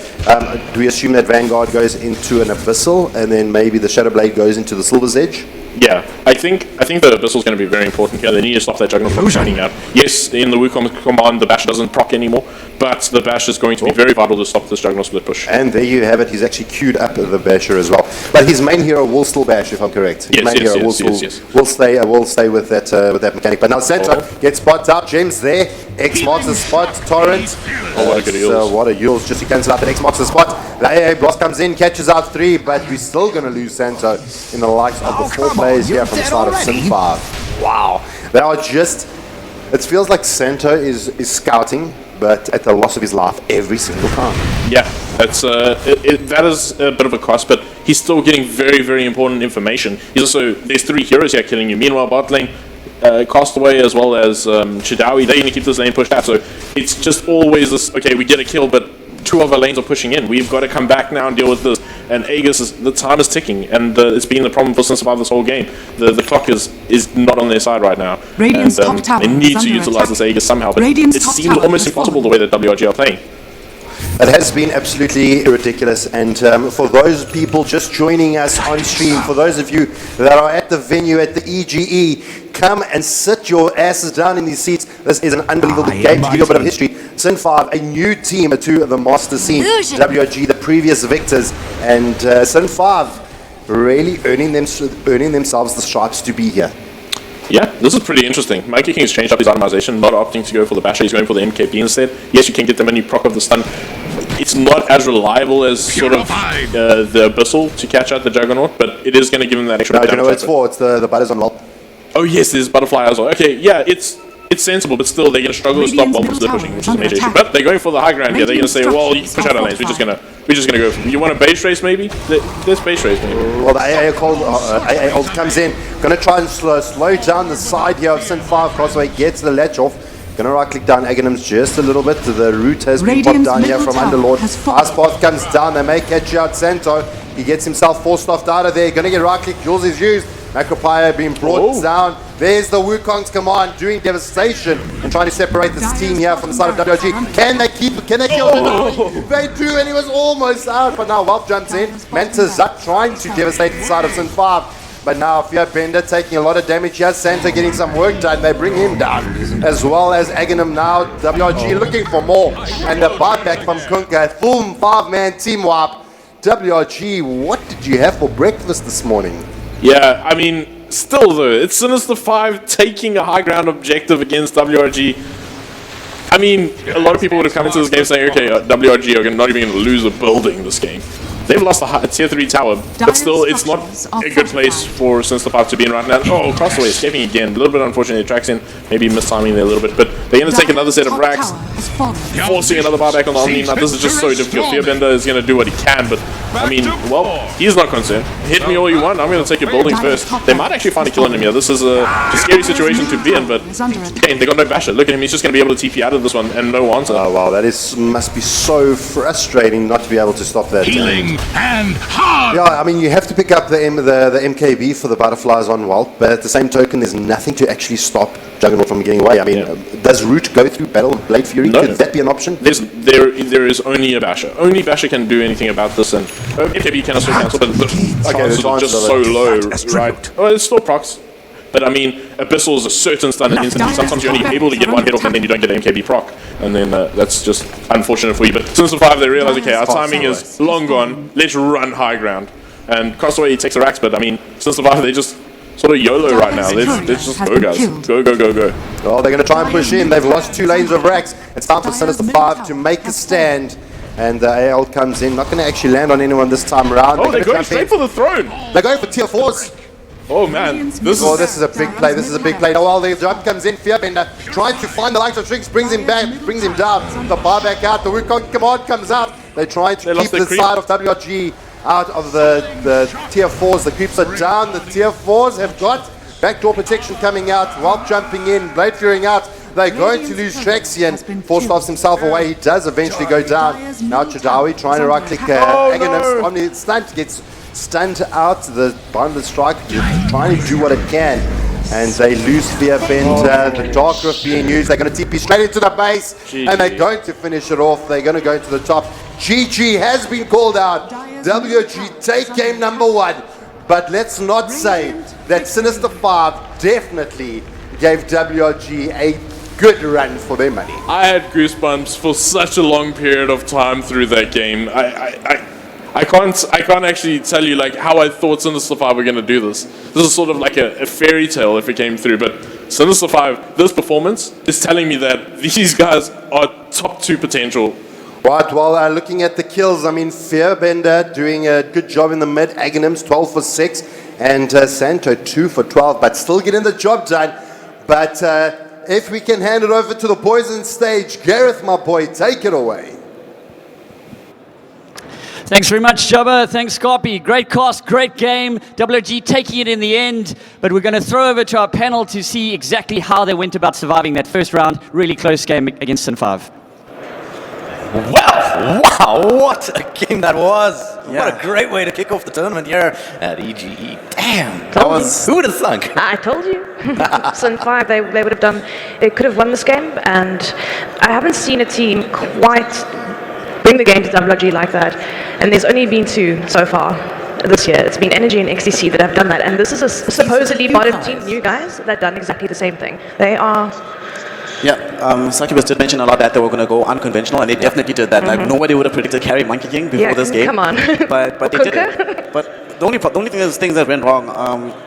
Do we assume that Vanguard goes into an Abyssal, and then maybe the Shadowblade goes into the Silver's Edge? Yeah, I think the Abyssal is going to be very important here. They need to stop that Juggernaut from shining out. Yes, in the Wukong command, the Bash doesn't proc anymore, but the Bash is going to be very vital to stop this Juggernaut split push. And there you have it. He's actually queued up the Basher as well. But his main hero will still bash, if I'm correct. His main hero will stay with that mechanic. But now Santa gets spots out. Gems there. X marks the spot. Torrent. Oh, what a good heals. What a heals. Just to cancel out that X marks the spot. The AA Blast comes in, catches out 3, but we're still going to lose Santo in the likes of the 4 players here from the side of Sin 5. Wow. They are just... It feels like Santo is scouting, but at the loss of his life every single time. Yeah, that's that is a bit of a cost, but he's still getting very, very important information. He's also, there's 3 heroes here killing you. Meanwhile, bot lane, Castaway as well as Chidawi, they're going to keep this lane pushed out. So it's just always this, okay, we get a kill, but 2 of our lanes are pushing in. We've got to come back now and deal with this. And Aegis, the time is ticking, and it's been the problem for Sinister this whole game. The clock is not on their side right now. Radiant's and top tower they need is to under utilize attack. this Aegis somehow, but Radiant's it top seems tower almost is impossible falling. the way that WRG are playing. It has been absolutely ridiculous, and for those people just joining us on stream, for those of you that are at the venue at the EGE, come and sit your asses down in these seats. This is an unbelievable game. To give you a bit of history, Sin 5, a new team to the master scene, WRG, the previous victors, and Sin 5 really earning themselves the stripes to be here. Yeah, this is pretty interesting. Mikey King's changed up his itemization, not opting to go for the Basher, he's going for the MKB instead. Yes, you can get the menu proc of the stun. It's not as reliable as sort of the Abyssal to catch out the Juggernaut, but it is going to give him that extra No, damage. you know what it's for? It's the butters on Lop. Oh yes, there's Butterfly as well. Okay, yeah, it's sensible, but still they're going to struggle to stop Vulpes split pushing, which is a major issue. But they're going for the high ground here. They're going to say, well, you can push out our lanes. We're just going to go. You want a base race maybe? There's base race maybe. Well, the AA ult comes in. Going to try and slow down the side here of Sin 5. Crossway gets the ledge off. Going to right click down Aghanim's just a little bit. The root has been popped down here from Underlord. Icepath comes down. They may catch out Santo. He gets himself forced-offed out of there. Going to get right click. Jules is used. Macropire being brought down. There's the Wukong's command doing devastation and trying to separate this team here from the side of WRG. Can they kill him? They do, and he was almost out. But now Welp jumps in. Manta Zut trying to devastate the side of Sin 5. But now Fearbender taking a lot of damage here. Santa getting some work done. They bring him down. As well as Aghanim now. WRG looking for more. And the buyback from Kunka. Full 5-man team wipe. WRG, what did you have for breakfast this morning? Yeah, I mean, still though, it's Sinister 5 taking a high ground objective against WRG. I mean, a lot of people would have come into this game saying, okay, WRG are not even going to lose a building this game. They've lost a tier 3 tower, but still, it's not a good place for Sinister 5 to be in right now. Oh, Crossaway escaping again. A little bit unfortunately, tracks in, maybe mistiming there a little bit, but they're going to take another set of racks, forcing another buyback on the Omni. Now, this is just so difficult. Fearbender is going to do what he can, but I mean, well, he's not concerned. Hit me all you want, I'm going to take your buildings first. They might actually find a kill in him here. This is a scary situation to be in, but again, they got no basher. Look at him, he's just going to be able to TP out of this one and no answer. Oh, wow, that must be so frustrating not to be able to stop that. And hard. Yeah, I mean, you have to pick up the MKB for the butterflies on Walt, but at the same token, there's nothing to actually stop Juggernaut from getting away. I mean, does Root go through Battle of Blade Fury? No. Could that be an option? There is only a basher. Only basher can do anything about this, and MKB can also cancel, but the chances are just so low, right? Oh, it's still procs. But I mean, Abyssal is a certain stun instantly. Sometimes you're only able to get one hit off and then you don't get an MKB proc. And then that's just unfortunate for you. But Sinister 5, they realize, okay, our timing is long gone. Let's run high ground. And Crossaway takes the racks, but I mean, Sinister 5, they just sort of YOLO right now. Let's just go, guys. Go. Well, they're going to try and push in. They've lost 2 lanes of racks. It's time for Sinister 5 to make a stand. And the AL comes in. Not going to actually land on anyone this time around. Oh, they're going straight for the throne. They're going for tier 4s. Oh man, this is a big play. This is a big play. Oh, well, the jump comes in. Fearbender trying to find the likes of Shrinks, brings him back, brings him down. The buyback out. The Wukong command comes out. They try to keep the side of WRG out of the tier 4s. The creeps are down. The tier 4s have got backdoor protection coming out. While jumping in, Blade Furying out. They're going to lose Trexian. Force himself away. He does eventually go down. Now Chadawi trying to right-click Aghanim. Omni stunt gets stunned out. The Boundless Strike trying to do what it can. And they lose Fearbend. The Dark Rift being used. They're going to TP straight into the base. And they're going to finish it off. They're going to go to the top. GG has been called out. WG take game number 1. But let's not say that Sinister 5 definitely gave WRG a good run for their money. I had goosebumps for such a long period of time through that game. I can't actually tell you like how I thought Sinister 5 were going to do this. This is sort of like a fairy tale if it came through, but Sinister 5, this performance is telling me that these guys are top 2 potential. Right, well, looking at the kills, I mean, Fearbender doing a good job in the mid. Aghanim's 12 for 6, and Santo 2 for 12, but still getting the job done. But if we can hand it over to the boys on stage, Gareth, my boy, take it away. Thanks very much, Jabba. Thanks, Scarpy. Great cast, great game. WG taking it in the end, but we're going to throw over to our panel to see exactly how they went about surviving that first round. Really close game against Sin 5. Well, wow, what a game that was. Yeah. What a great way to kick off the tournament here at EGE. Damn, that was, who would have thunk? I told you. Sin 5, they would have done, they could have won this game, and I haven't seen a team quite bring the game to WG like that. And there's only been 2 so far this year. It's been Energy and XTC that have done that. And this is a supposedly bottom team, new guys that have done exactly the same thing. They are... Yeah, Succubus did mention a lot that they were going to go unconventional, and they definitely did that. Like, nobody would have predicted carry Monkey King before this game. Come on. But they did it. But the only thing is things that went wrong.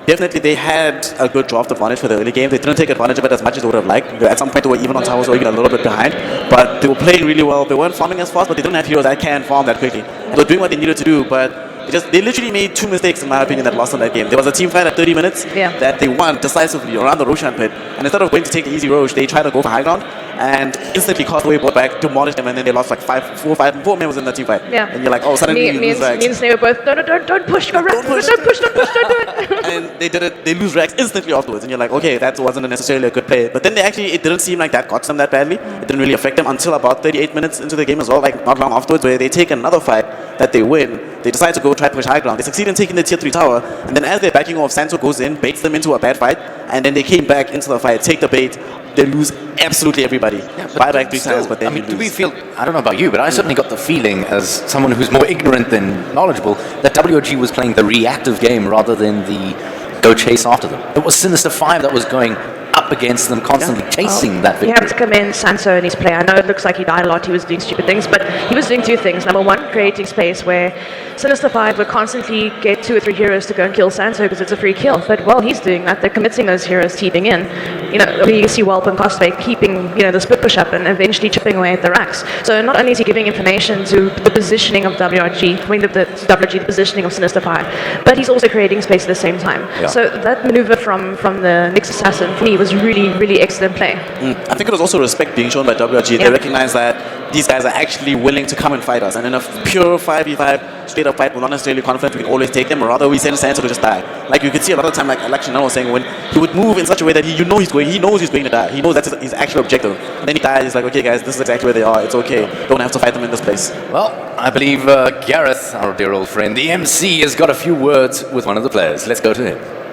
Definitely, they had a good draft advantage for the early game. They didn't take advantage of it as much as they would have liked. At some point, they were even on towers or even a little bit behind. But they were playing really well. They weren't farming as fast, but they didn't have heroes that can farm that quickly. They were doing what they needed to do, but they literally made 2 mistakes, in my opinion, that lost in that game. There was a team fight at 30 minutes that they won decisively around the Roshan pit. And instead of going to take the easy Rosh, they tried to go for high ground and instantly Castaway brought back, demolished them, and then they lost like 4 members in the team fight. Yeah. And you're like, oh, suddenly you lose Rags. Me and Snake were both, don't push, don't do it. And they did it, they lose Rags instantly afterwards. And you're like, okay, that wasn't necessarily a good play. But then it didn't seem like that got them that badly. It didn't really affect them until about 38 minutes into the game as well, like not long afterwards, where they take another fight that they win. They decide to go try to push high ground. They succeed in taking the tier 3 tower, and then as they're backing off, Santo goes in, baits them into a bad fight, and then they came back into the fight, take the bait, they lose absolutely everybody. Buy back 3 times, but then I mean, do we feel, I don't know about you, but I certainly got the feeling, as someone who's more ignorant than knowledgeable, that WOG was playing the reactive game rather than the go chase after them. It was Sinister 5 that was going up against them, constantly chasing that victory. You have to commend Sanso and his play. I know it looks like he died a lot, he was doing stupid things, but he was doing 2 things. Number 1, creating space where Sinister 5 would constantly get 2 or 3 heroes to go and kill Sanso because it's a free kill. But while he's doing that, they're committing those heroes teeping in. You know, you can see Whelp and Costway keeping, the split push up and eventually chipping away at the racks. So not only is he giving information to the positioning of WRG, the positioning of Sinister 5, but he's also creating space at the same time. Yeah. So that maneuver from the Nyx Assassin, for me, was really, really excellent play. I think it was also respect being shown by WRG. They recognize that these guys are actually willing to come and fight us. And in a pure 5v5 straight up fight, we're not necessarily confident we can always take them, or rather we send Santo to just die. Like you could see a lot of time, like Chanel was saying, when he would move in such a way that he knows he's going to die. He knows that's his actual objective. And then he dies, he's like, okay guys, this is exactly where they are. It's okay. Don't have to fight them in this place. Well, I believe Gareth, our dear old friend, the MC, has got a few words with one of the players. Let's go to him.